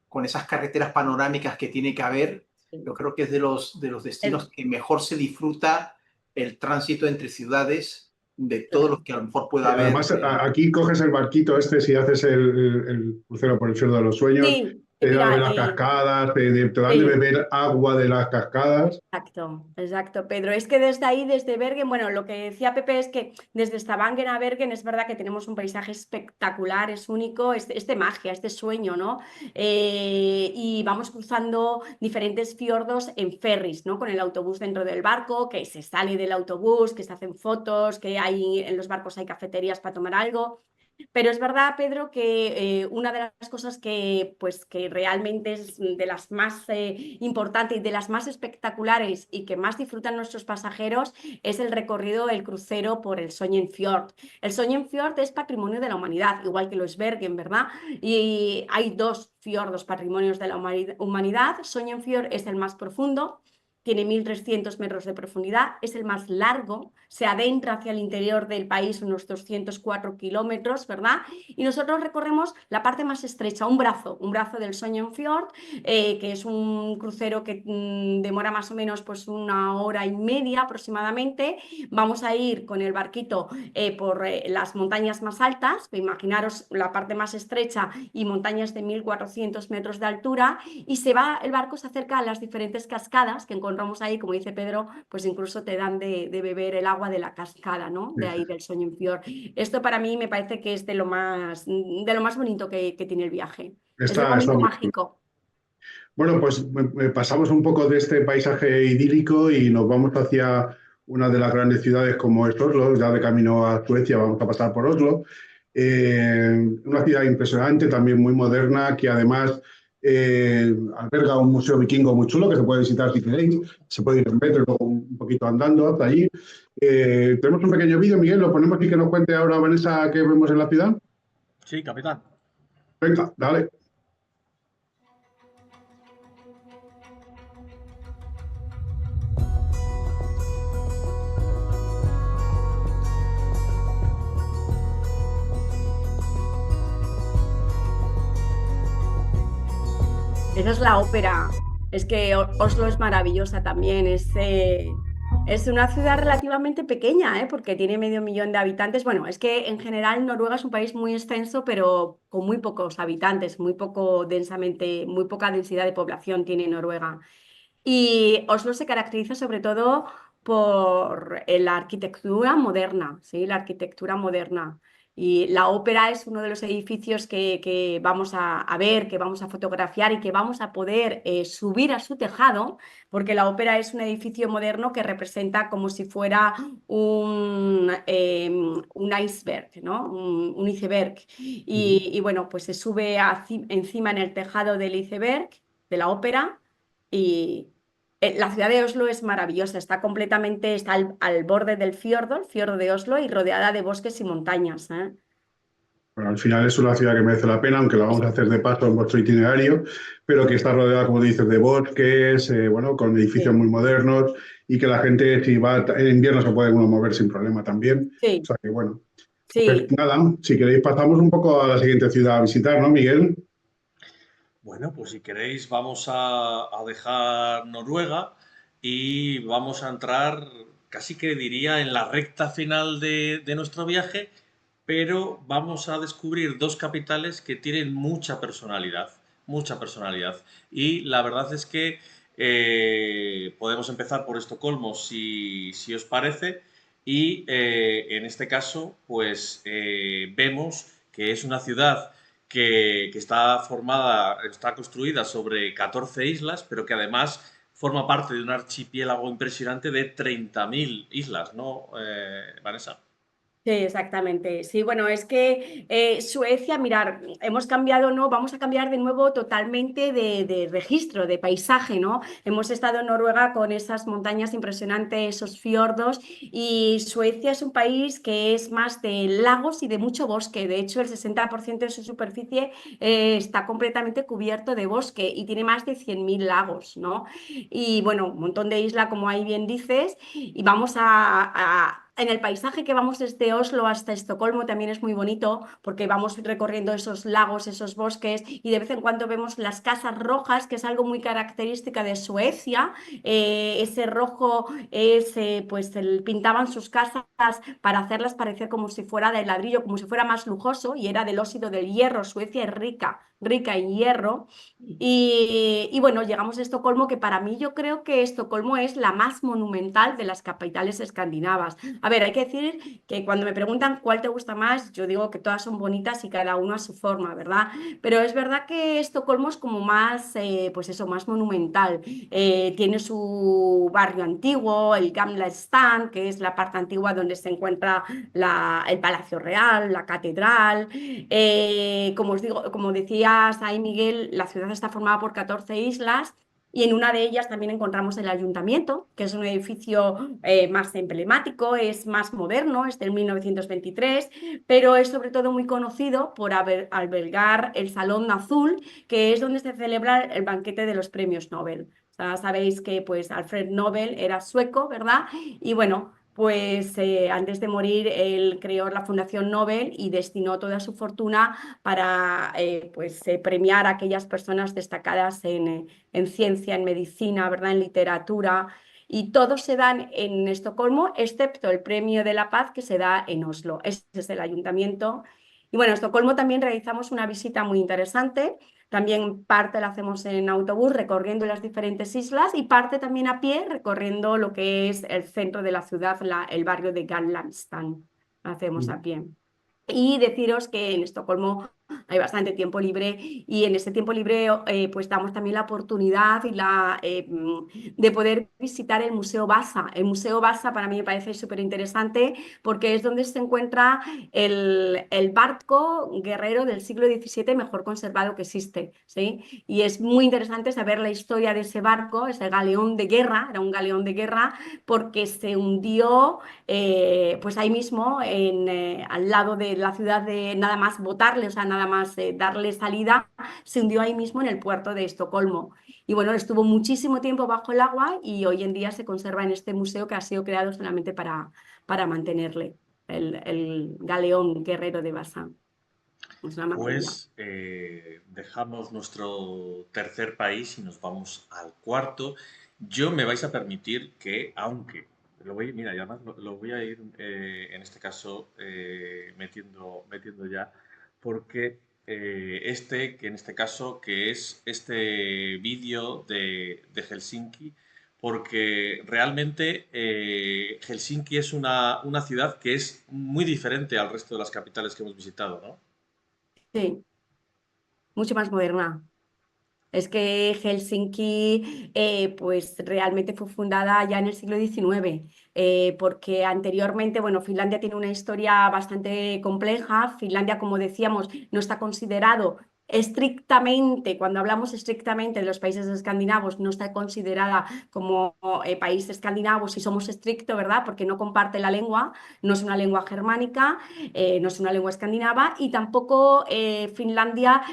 con esas carreteras panorámicas que tiene que haber, yo creo que es de los destinos que mejor se disfruta el tránsito entre ciudades, de todos los que a lo mejor pueda haber. Además, aquí coges el barquito este si haces el crucero por el fiordo de los sueños. Sí. te dan de Mira, ver las cascadas, te dan de sí. beber agua de las cascadas. Exacto, exacto, Pedro. Es que desde ahí, desde Bergen, bueno, lo que decía Pepe es que desde Stavanger a Bergen es verdad que tenemos un paisaje espectacular, es único, es de magia, es de sueño, ¿no? Y vamos cruzando diferentes fiordos en ferries, ¿no? Con el autobús dentro del barco, que se sale del autobús, que se hacen fotos, que hay en los barcos hay cafeterías para tomar algo. Pero es verdad, Pedro, que una de las cosas que, pues, que realmente es de las más importantes y de las más espectaculares y que más disfrutan nuestros pasajeros es el recorrido, el crucero por el Sognefjord. El Sognefjord es patrimonio de la humanidad, igual que lo es Bergen, ¿verdad? Y hay dos fiordos patrimonios de la humanidad. Sognefjord es el más profundo. Tiene 1.300 metros de profundidad, es el más largo, se adentra hacia el interior del país unos 204 kilómetros, ¿verdad? Y nosotros recorremos la parte más estrecha, un brazo del Sognefjord, que es un crucero que demora más o menos pues 1 hora y media aproximadamente. Vamos a ir con el barquito por las montañas más altas, imaginaros la parte más estrecha y montañas de 1.400 metros de altura, y el barco se acerca a las diferentes cascadas que encontramos ahí, como dice Pedro, pues incluso te dan de beber el agua de la cascada, ¿no? De ahí del Sognefjord. Esto para mí me parece que es de lo más bonito que tiene el viaje. Es el Está momento muy bien. mágico. Bueno, pues pasamos un poco de este paisaje idílico y nos vamos hacia una de las grandes ciudades como es Oslo. Ya de camino a Suecia vamos a pasar por Oslo. Una ciudad impresionante, también muy moderna, que además alberga un museo vikingo muy chulo que se puede visitar si queréis. Se puede ir en metro y luego un poquito andando hasta allí. Tenemos un pequeño vídeo, Miguel, lo ponemos y que nos cuente ahora Vanessa qué vemos en la ciudad. Sí, capitán. Venga, dale. Esa es la ópera. Es que Oslo es maravillosa también. Es una ciudad relativamente pequeña, ¿eh? Porque tiene 500.000 de habitantes. Bueno, es que en general Noruega es un país muy extenso, pero con muy pocos habitantes, muy poca densidad de población tiene Noruega. Y Oslo se caracteriza sobre todo por la arquitectura moderna, ¿sí? La arquitectura moderna. Y la ópera es uno de los edificios que vamos a ver, que vamos a fotografiar y que vamos a poder subir a su tejado, porque la ópera es un edificio moderno que representa como si fuera un iceberg, ¿no? Un iceberg. Y bueno, pues se sube encima en el tejado del iceberg, de la ópera, y la ciudad de Oslo es maravillosa, está al borde del fiordo, el fiordo de Oslo, y rodeada de bosques y montañas, ¿eh? Bueno, al final es una ciudad que merece la pena, aunque la vamos a hacer de paso en vuestro itinerario, pero que está rodeada, como dices, de bosques, bueno, con edificios Sí, muy modernos y que la gente, si va en invierno, se puede uno mover sin problema también. O sí, sea que, bueno, pues sí. nada, si queréis pasamos un poco a la siguiente ciudad a visitar, ¿no, Miguel? Bueno, pues si queréis vamos a dejar Noruega y vamos a entrar, casi que diría, en la recta final de nuestro viaje, pero vamos a descubrir dos capitales que tienen mucha personalidad, mucha personalidad. Y la verdad es que podemos empezar por Estocolmo, si os parece, y en este caso, pues vemos que es una ciudad que está construida sobre 14 islas, pero que además forma parte de un archipiélago impresionante de 30.000 islas, ¿no, Vanessa? Sí, exactamente. Sí, bueno, es que Suecia, mirar, hemos cambiado, ¿no? Vamos a cambiar de nuevo totalmente de registro, de paisaje, ¿no? Hemos estado en Noruega con esas montañas impresionantes, esos fiordos, y Suecia es un país que es más de lagos y de mucho bosque. De hecho, el 60% de su superficie está completamente cubierto de bosque y tiene más de 100.000 lagos, ¿no? Y bueno, un montón de isla, como ahí bien dices, y vamos en el paisaje que vamos desde Oslo hasta Estocolmo también es muy bonito porque vamos recorriendo esos lagos, esos bosques y de vez en cuando vemos las casas rojas, que es algo muy característica de Suecia. Ese rojo es, pintaban sus casas para hacerlas parecer como si fuera de ladrillo, como si fuera más lujoso y era del óxido del hierro. Suecia es rica en hierro. Y bueno, llegamos a Estocolmo, que para mí yo creo que Estocolmo es la más monumental de las capitales escandinavas. A ver, hay que decir que cuando me preguntan cuál te gusta más, yo digo que todas son bonitas y cada uno a su forma, ¿verdad? Pero es verdad que Estocolmo es como más, pues eso, más monumental. Tiene su barrio antiguo, el Gamla Stan, que es la parte antigua donde se encuentra el Palacio Real, la catedral. Como os digo, como decías ahí, Miguel, la ciudad está formada por 14 islas. Y en una de ellas también encontramos el ayuntamiento, que es un edificio más emblemático, es más moderno, es del 1923, pero es sobre todo muy conocido por albergar el Salón Azul, que es donde se celebra el banquete de los premios Nobel. O sea, sabéis que pues, Alfred Nobel era sueco, ¿verdad? Y bueno, pues antes de morir él creó la Fundación Nobel y destinó toda su fortuna para premiar a aquellas personas destacadas en ciencia, en medicina, ¿verdad? En literatura. Y todos se dan en Estocolmo, excepto el Premio de la Paz que se da en Oslo. Ese es el ayuntamiento. Y bueno, en Estocolmo también realizamos una visita muy interesante. También parte la hacemos en autobús recorriendo las diferentes islas y parte también a pie recorriendo lo que es el centro de la ciudad, el barrio de Gamlestaden. Hacemos a pie. Y deciros que en Estocolmo hay bastante tiempo libre y en ese tiempo libre pues damos también la oportunidad de poder visitar el Museo Vasa. El Museo Vasa para mí me parece súper interesante porque es donde se encuentra el barco guerrero del siglo XVII mejor conservado que existe, ¿sí? Y es muy interesante saber la historia de ese barco, ese galeón de guerra, era un galeón de guerra porque se hundió pues ahí mismo al lado de la ciudad de nada más botarle, o sea, nada más darle salida, se hundió ahí mismo en el puerto de Estocolmo. Y bueno, estuvo muchísimo tiempo bajo el agua y hoy en día se conserva en este museo que ha sido creado solamente para mantenerle, el galeón guerrero de Vasa. Es una maravilla. Pues dejamos nuestro tercer país y nos vamos al cuarto. Yo me vais a permitir que, aunque mira, y además lo voy a ir en este caso metiendo ya, porque que en este caso, que es este vídeo de Helsinki, porque realmente Helsinki es una ciudad que es muy diferente al resto de las capitales que hemos visitado, ¿no? Sí, mucho más moderna. Es que Helsinki pues realmente fue fundada ya en el siglo XIX, porque anteriormente, bueno, Finlandia tiene una historia bastante compleja. Finlandia, como decíamos, no está considerado estrictamente, cuando hablamos estrictamente de los países escandinavos, no está considerada como país escandinavo si somos estrictos, ¿verdad? Porque no comparte la lengua, no es una lengua germánica, no es una lengua escandinava y tampoco Finlandia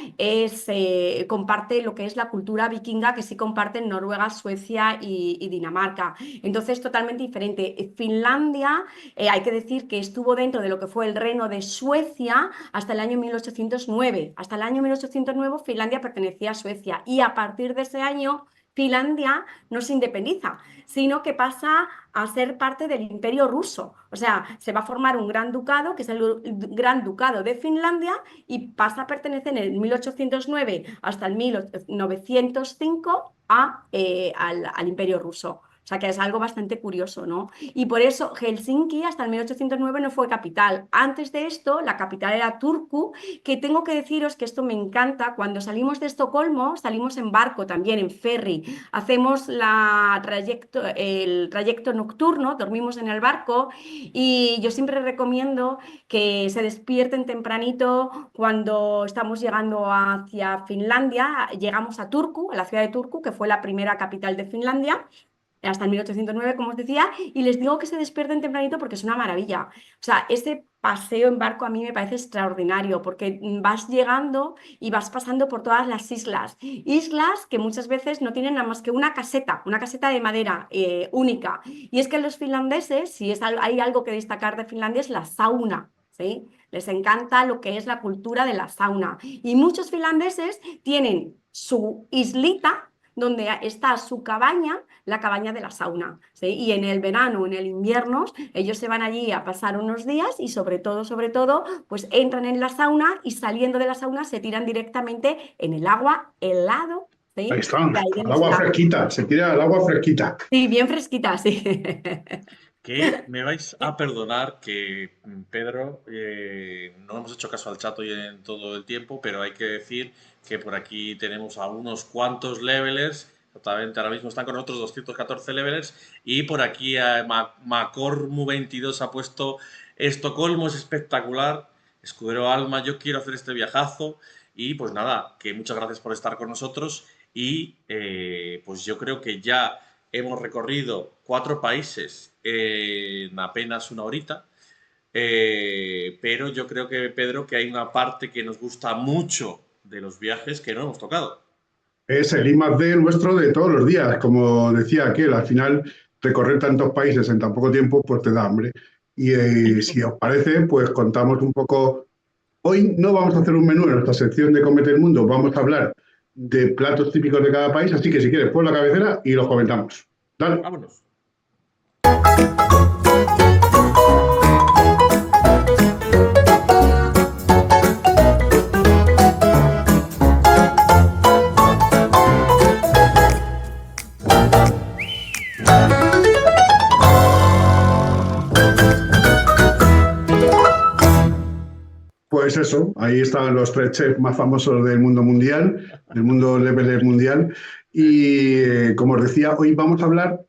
comparte lo que es la cultura vikinga que sí comparten Noruega, Suecia y Dinamarca. Entonces, totalmente diferente. Finlandia, hay que decir que estuvo dentro de lo que fue el reino de Suecia hasta el año 1809. Hasta el año 1809 Finlandia pertenecía a Suecia y a partir de ese año Finlandia no se independiza, sino que pasa a ser parte del Imperio Ruso. O sea, se va a formar un gran ducado, que es el Gran Ducado de Finlandia, y pasa a pertenecer en el 1809 hasta el 1905 al Imperio Ruso. O sea que es algo bastante curioso, ¿no? Y por eso Helsinki hasta el 1809 no fue capital. Antes de esto, la capital era Turku, que tengo que deciros que esto me encanta. Cuando salimos de Estocolmo, salimos en barco también, en ferry. Hacemos el trayecto nocturno, dormimos en el barco y yo siempre recomiendo que se despierten tempranito cuando estamos llegando hacia Finlandia. Llegamos a Turku, a la ciudad de Turku, que fue la primera capital de Finlandia. hasta el 1809, como os decía, y les digo que se despierten tempranito porque es una maravilla. O sea, este paseo en barco a mí me parece extraordinario porque vas llegando y vas pasando por todas las islas. Islas que muchas veces no tienen nada más que una caseta de madera única. Y es que los finlandeses, si hay algo que destacar de Finlandia, es la sauna, ¿sí? Les encanta lo que es la cultura de la sauna. Y muchos finlandeses tienen su islita donde está su cabaña, la cabaña de la sauna, ¿sí? Y en el verano, en el invierno, ellos se van allí a pasar unos días y sobre todo, pues entran en la sauna y saliendo de la sauna se tiran directamente en el agua helado, Ahí ¿sí? están, De ahí al del agua lago. fresquita, se tira al agua fresquita. Sí, bien fresquita, sí. Que me vais a perdonar que, Pedro, no hemos hecho caso al chat hoy en todo el tiempo, pero hay que decir que por aquí tenemos a unos cuantos levelers, totalmente ahora mismo están con nosotros 214 levelers, y por aquí a Macormu22 ha puesto Estocolmo es espectacular, Escudero Alma, yo quiero hacer este viajazo, y pues nada, que muchas gracias por estar con nosotros, y pues yo creo que ya hemos recorrido 4 países en apenas una horita, pero yo creo que, Pedro, que hay una parte que nos gusta mucho de los viajes que no hemos tocado. Es el I+D nuestro de todos los días. Como decía aquel, al final recorrer tantos países en tan poco tiempo, pues te da hambre. Y si os parece, pues contamos un poco. Hoy no vamos a hacer un menú en nuestra sección de Cómete el Mundo, vamos a hablar de platos típicos de cada país, así que si quieres, pon la cabecera y los comentamos. Dale. Vámonos. Pues eso, ahí están los 3 chefs más famosos del mundo mundial, del mundo leveler mundial. Y como os decía, hoy vamos a hablar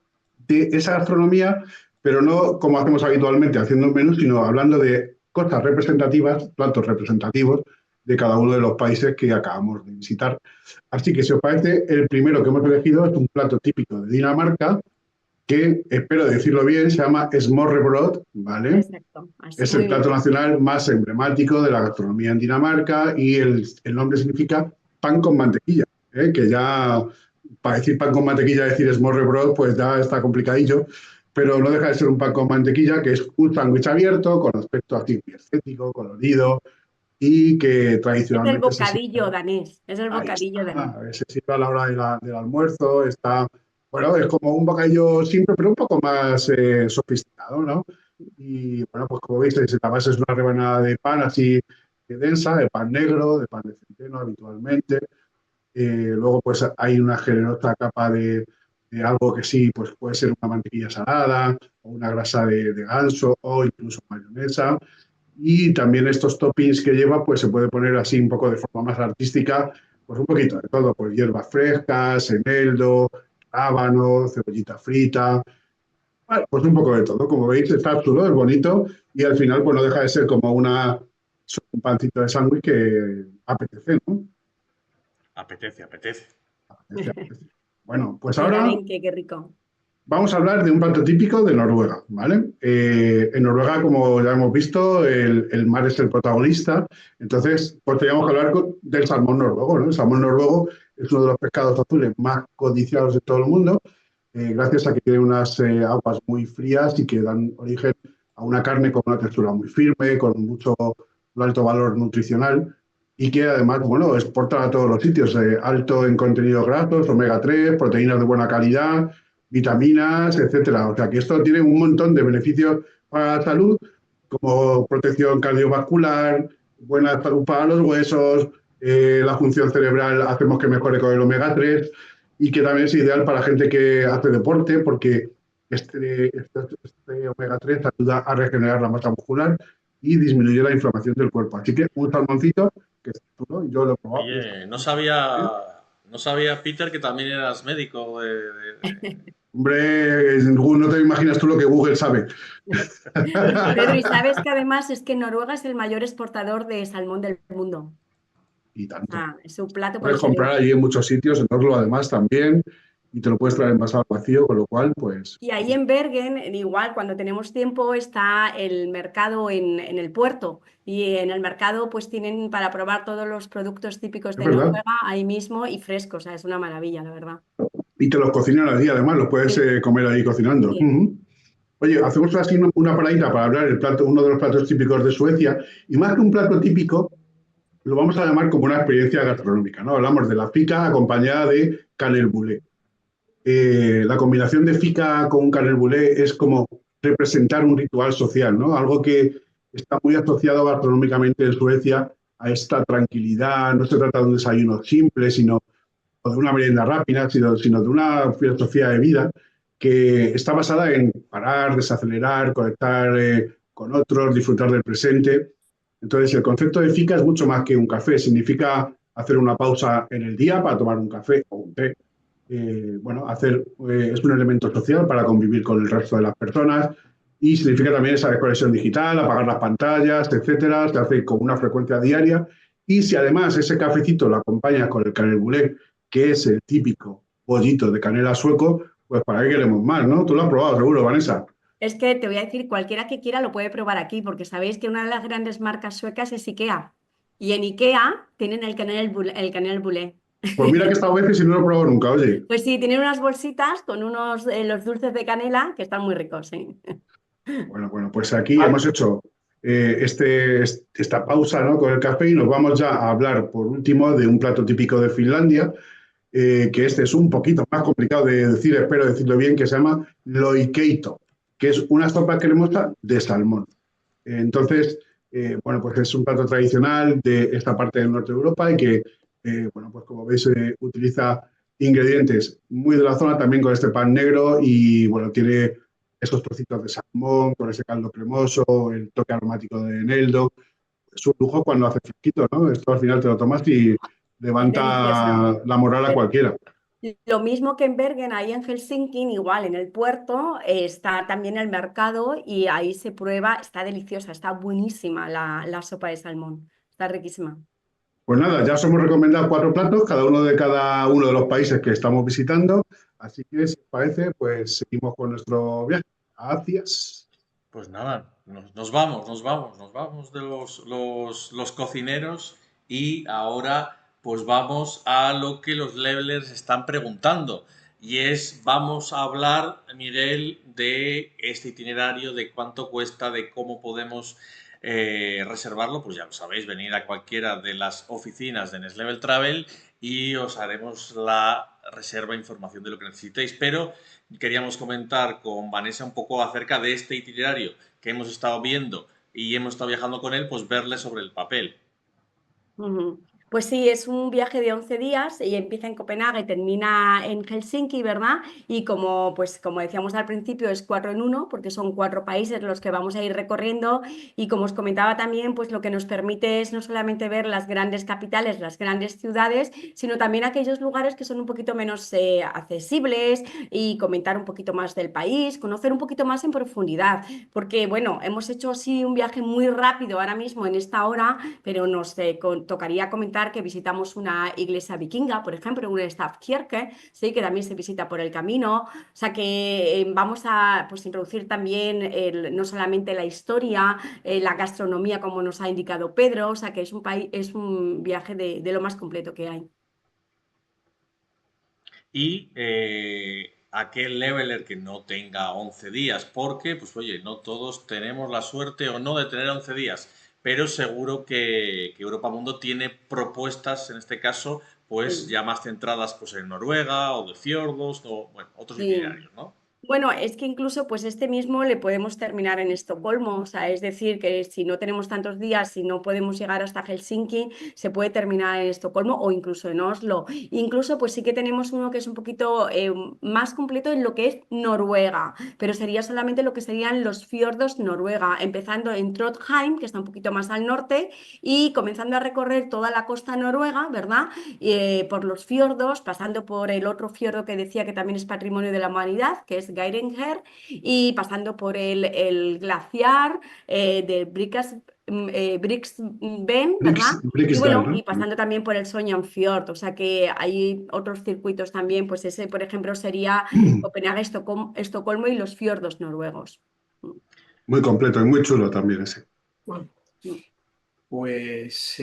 de esa gastronomía, pero no como hacemos habitualmente haciendo un menú, sino hablando de cosas representativas, platos representativos de cada uno de los países que acabamos de visitar. Así que si os parece, el primero que hemos elegido es un plato típico de Dinamarca, que, espero decirlo bien, se llama smørrebrød, ¿vale? Exacto. Es el plato nacional más emblemático de la gastronomía en Dinamarca y el nombre significa pan con mantequilla, ¿eh? Que ya para decir pan con mantequilla, decir smørrebrød, pues ya está complicadillo, pero no deja de ser un pan con mantequilla, que es un sándwich abierto, con aspecto así estético, colorido, y que Es el tradicionalmente bocadillo danés, es el bocadillo danés. se sirve a la hora del almuerzo, está, bueno, es como un bocadillo simple, pero un poco más sofisticado, ¿no? Y bueno, pues como veis, la base es una rebanada de pan así densa, de pan negro, de pan de centeno habitualmente. Luego pues hay una generosa capa de algo que sí, pues puede ser una mantequilla salada, o una grasa de ganso, o incluso mayonesa. Y también estos toppings que lleva, pues se puede poner así un poco de forma más artística, pues un poquito de todo, pues hierbas frescas, eneldo, rábano, cebollita frita, bueno, pues un poco de todo. Como veis, está chulo, es bonito y al final pues no deja de ser como un pancito de sándwich que apetece, ¿no? Apetece, apetece. Apetece. Bueno, pues El ahora arenque, qué rico. vamos a hablar de un plato típico de Noruega, ¿vale? En Noruega, como ya hemos visto, el mar es el protagonista, entonces pues teníamos que hablar del salmón noruego, ¿no? El salmón noruego es uno de los pescados azules más codiciados de todo el mundo, gracias a que tiene unas aguas muy frías y que dan origen a una carne con una textura muy firme, con un alto valor nutricional y que además, bueno, exporta a todos los sitios, alto en contenidos grasos, omega 3, proteínas de buena calidad, vitaminas, etcétera. O sea, que esto tiene un montón de beneficios para la salud, como protección cardiovascular, buena salud para los huesos, la función cerebral hacemos que mejore con el omega 3 y que también es ideal para gente que hace deporte porque este omega 3 ayuda a regenerar la masa muscular y disminuye la inflamación del cuerpo. Así que un salmoncito que es chulo, yo lo he probado. Oye, no sabía, Peter, que también eras médico Hombre, no te imaginas tú lo que Google sabe. Pedro, y sabes que además es que Noruega es el mayor exportador de salmón del mundo. Y tanto. Es un plato por Puedes comprar excelencia. allí en muchos sitios, en Oslo además también. y te lo puedes traer envasado al vacío, con lo cual, pues, Y ahí en Bergen, igual, cuando tenemos tiempo, está el mercado en el puerto. Y en el mercado, pues tienen para probar todos los productos típicos es de verdad. Noruega ahí mismo y frescos. O sea, es una maravilla, la verdad. Y te los cocinan al día, además, los puedes Sí, comer ahí cocinando. sí. Ujú. Oye, hacemos así una paradita para hablar el plato, uno de los platos típicos de Suecia, y más que un plato típico, lo vamos a llamar como una experiencia gastronómica, ¿no? Hablamos de la fika acompañada de canelbulé. La combinación de fika con canelbulé es como representar un ritual social, ¿no? Algo que está muy asociado gastronómicamente en Suecia a esta tranquilidad. No se trata de un desayuno simple, sino o de una merienda rápida, sino de una filosofía de vida que está basada en parar, desacelerar, conectar con otros, disfrutar del presente. Entonces, el concepto de fika es mucho más que un café, significa hacer una pausa en el día para tomar un café o un té. Bueno, es un elemento social para convivir con el resto de las personas y significa también esa desconexión digital, apagar las pantallas, etcétera. Se hace con una frecuencia diaria y si además ese cafecito lo acompañas con el canelbulé, que es el típico pollito de canela sueco, pues para qué queremos más, ¿no? Tú lo has probado seguro, Vanessa. Es que te voy a decir, cualquiera que quiera lo puede probar aquí, porque sabéis que una de las grandes marcas suecas es IKEA. Y en IKEA tienen el canel bulé. Pues mira que he estado veces y no lo he probado nunca, oye. Pues sí, tienen unas bolsitas con los dulces de canela que están muy ricos, sí. Bueno, pues aquí hemos hecho esta pausa, ¿no? Con el café y nos vamos ya a hablar por último de un plato típico de Finlandia, que este es un poquito más complicado de decir, espero decirlo bien, que se llama loikeito, que es una sopa cremosa de salmón. Entonces, bueno, pues es un plato tradicional de esta parte del norte de Europa y que, bueno, pues como veis, utiliza ingredientes muy de la zona también con este pan negro y, bueno, tiene esos trocitos de salmón con ese caldo cremoso, el toque aromático de eneldo. Es un lujo cuando hace fresquito, ¿no? Esto al final te lo tomas y Es deliciosa. levanta la moral a cualquiera. Lo mismo que en Bergen, ahí en Helsinki, igual en el puerto, está también el mercado y ahí se prueba, está deliciosa, está buenísima la sopa de salmón, está riquísima. Pues nada, ya os hemos recomendado 4 platos, cada uno de los países que estamos visitando. Así que, si os parece, pues seguimos con nuestro viaje. Gracias. Pues nada, nos vamos de los cocineros y ahora pues vamos a lo que los levelers están preguntando y vamos a hablar, Miguel, de este itinerario, de cuánto cuesta, de cómo podemos reservarlo, pues ya lo sabéis, venir a cualquiera de las oficinas de Next Level Travel y os haremos la reserva, información de lo que necesitéis, pero queríamos comentar con Vanessa un poco acerca de este itinerario que hemos estado viendo y hemos estado viajando con él, pues verle sobre el papel. Ujú. Pues sí, es un viaje de 11 días y empieza en Copenhague y termina en Helsinki, ¿verdad? Y como decíamos al principio, es 4 en 1, porque son 4 países los que vamos a ir recorriendo. Y como os comentaba también, pues lo que nos permite es no solamente ver las grandes capitales, las grandes ciudades, sino también aquellos lugares que son un poquito menos accesibles y comentar un poquito más del país, conocer un poquito más en profundidad. Porque, bueno, hemos hecho así un viaje muy rápido ahora mismo en esta hora, pero nos tocaría comentar que visitamos una iglesia vikinga, por ejemplo, una Stavkirke, sí, que también se visita por el camino. O sea que vamos a pues, introducir también no solamente la historia, la gastronomía, como nos ha indicado Pedro, o sea que es un viaje de lo más completo que hay. Y aquel leveler que no tenga 11 días, porque, pues oye, no todos tenemos la suerte o no de tener 11 días, pero seguro que Europa Mundo tiene propuestas, en este caso, pues Sí. ya más centradas pues, en Noruega o de fiordos o, bueno, otros Sí. itinerarios, ¿no? Bueno, es que incluso pues este mismo le podemos terminar en Estocolmo, o sea, es decir, que si no tenemos tantos días, si no podemos llegar hasta Helsinki, se puede terminar en Estocolmo o incluso en Oslo. Incluso pues sí que tenemos uno que es un poquito más completo en lo que es Noruega, pero sería solamente lo que serían los fiordos Noruega, empezando en Trondheim, que está un poquito más al norte, y comenzando a recorrer toda la costa noruega, ¿verdad? Por los fiordos, pasando por el otro fiordo que decía que también es patrimonio de la humanidad, que es Geiringer, y pasando por el glaciar de Brixben, ¿verdad? Y Briksdal, bueno, ¿no? y pasando también por el Sognefjord, o sea que hay otros circuitos también, pues ese, por ejemplo, sería Copenhague, Estocolmo y los fiordos noruegos. Muy completo y muy chulo también ese. Bueno, pues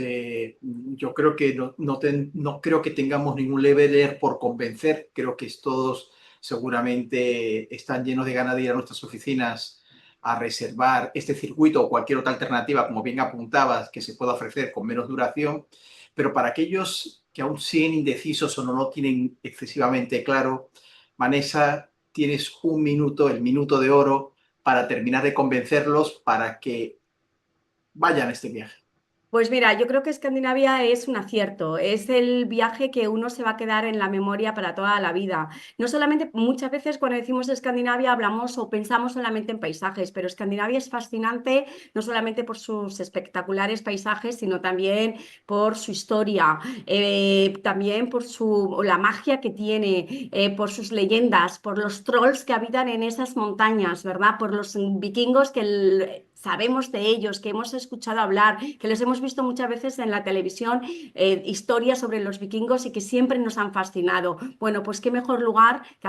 yo creo que no creo que tengamos ningún leveler por convencer. Creo que todos seguramente están llenos de ganas de ir a nuestras oficinas a reservar este circuito o cualquier otra alternativa, como bien apuntabas, que se pueda ofrecer con menos duración. Pero para aquellos que aún siguen indecisos o no lo tienen excesivamente claro, Vanessa, tienes un minuto, el minuto de oro, para terminar de convencerlos para que vayan a este viaje. Pues mira, yo creo que Escandinavia es un acierto, es el viaje que uno se va a quedar en la memoria para toda la vida. No solamente, muchas veces cuando decimos Escandinavia hablamos o pensamos solamente en paisajes, pero Escandinavia es fascinante no solamente por sus espectaculares paisajes, sino también por su historia, también por la magia que tiene, por sus leyendas, por los trolls que habitan en esas montañas, ¿verdad? Por los vikingos sabemos de ellos, que hemos escuchado hablar, que los hemos visto muchas veces en la televisión, historias sobre los vikingos y que siempre nos han fascinado. Bueno, pues qué mejor lugar que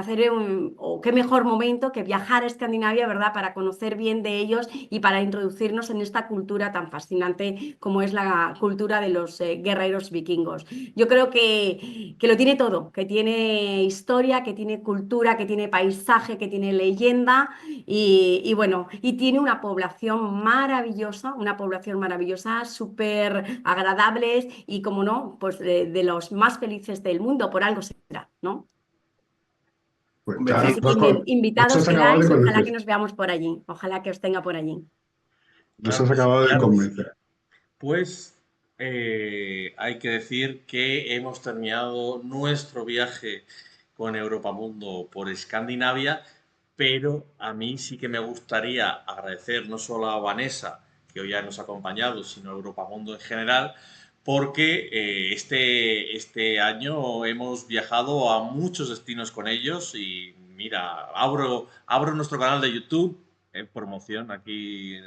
o qué mejor momento que viajar a Escandinavia, ¿verdad? Para conocer bien de ellos y para introducirnos en esta cultura tan fascinante como es la cultura de los guerreros vikingos. Yo creo que lo tiene todo, que tiene historia, que tiene cultura, que tiene paisaje, que tiene leyenda y bueno, y tiene una población maravillosa, súper agradables y, como no, pues de los más felices del mundo, por algo será, ¿no? Pues ya Convencido. Así que nos invitados has acabado de quedáis y ojalá que convencer. nos veamos por allí, ojalá que os tenga por allí. Nos Claro has que sí, acabado de claro que sí. convencer. Pues hay que decir que hemos terminado nuestro viaje con Europa Mundo por Escandinavia, pero a mí sí que me gustaría agradecer no solo a Vanessa, que hoy ya nos ha acompañado, sino a Europa Mundo en general, porque este año hemos viajado a muchos destinos con ellos y mira, abro nuestro canal de YouTube, en promoción aquí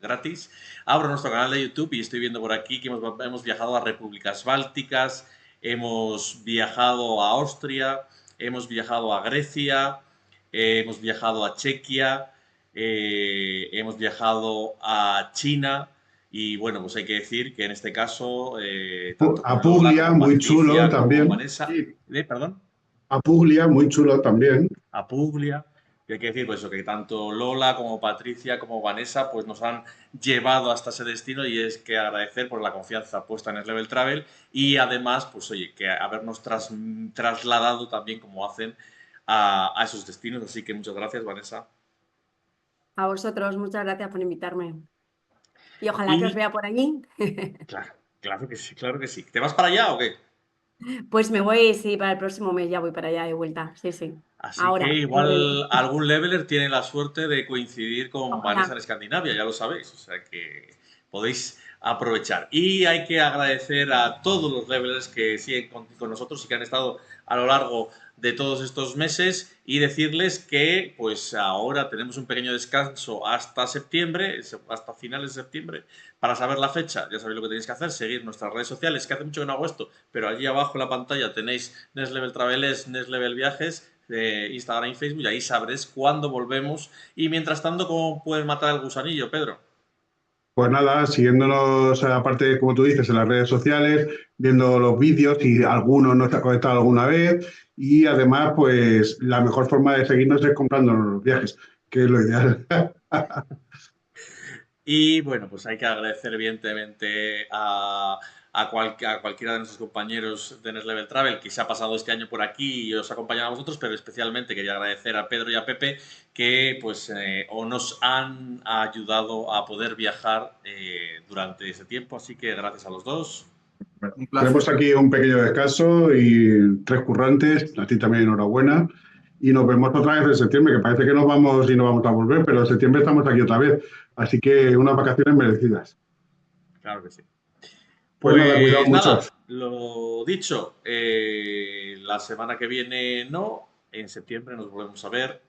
gratis. Abro nuestro canal de YouTube y estoy viendo por aquí que hemos viajado a repúblicas bálticas, hemos viajado a Austria, hemos viajado a Grecia, hemos viajado a Chequia, hemos viajado a China y bueno, pues hay que decir que en este caso, tanto A con Lola Puglia, como muy chulo Patricia, como también. Vanessa, Sí, perdón, a Puglia, muy chulo también. a Puglia. Y hay que decir, pues eso, que tanto Lola como Patricia como Vanessa pues nos han llevado hasta ese destino y es que agradecer por la confianza puesta en Level Travel y además, pues oye, que habernos trasladado también como hacen a esos destinos. Así que muchas gracias, Vanessa. A vosotros, muchas gracias por invitarme y ojalá que os Y vea por allí. claro, claro que sí, claro que sí. ¿Te vas para allá o qué? Pues me voy, sí, para el próximo mes ya voy para allá de vuelta, sí, sí. Así que Ahora, igual algún leveler tiene la suerte de coincidir con Vanessa ojalá. en Escandinavia, ya lo sabéis. O sea que podéis aprovechar. Y hay que agradecer a todos los levelers que siguen con nosotros y que han estado a lo largo de todos estos meses y decirles que pues ahora tenemos un pequeño descanso hasta septiembre, hasta finales de septiembre, para saber la fecha. Ya sabéis lo que tenéis que hacer, seguir nuestras redes sociales, que hace mucho que no hago esto, pero allí abajo en la pantalla tenéis Next Level Travelers, Next Level Viajes, Instagram y Facebook, y ahí sabréis cuándo volvemos. Y mientras tanto, ¿cómo puedes matar el gusanillo, Pedro? Pues nada, siguiéndonos, aparte, como tú dices, en las redes sociales, viendo los vídeos, si alguno no se ha conectado alguna vez, y además, pues la mejor forma de seguirnos es comprándonos los viajes, que es lo ideal. Y bueno, pues hay que agradecer evidentemente a cualquiera de nuestros compañeros de Next Level Travel que se ha pasado este año por aquí y os ha acompañado a vosotros, pero especialmente quería agradecer a Pedro y a Pepe que pues o nos han ayudado a poder viajar durante ese tiempo, así que gracias a los dos. Un Tenemos placer. aquí un pequeño descanso y 3 currantes, a ti también enhorabuena. Y nos vemos otra vez en septiembre, que parece que nos vamos y no vamos a volver, pero en septiembre estamos aquí otra vez. Así que unas vacaciones merecidas. Claro que sí. Pues nada, cuidado Pues muchos. nada, lo dicho, la semana que viene no, en septiembre nos volvemos a ver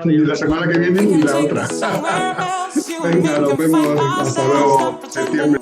Ni la semana que viene ni la otra. Venga, nos vemos. Hasta luego. Septiembre.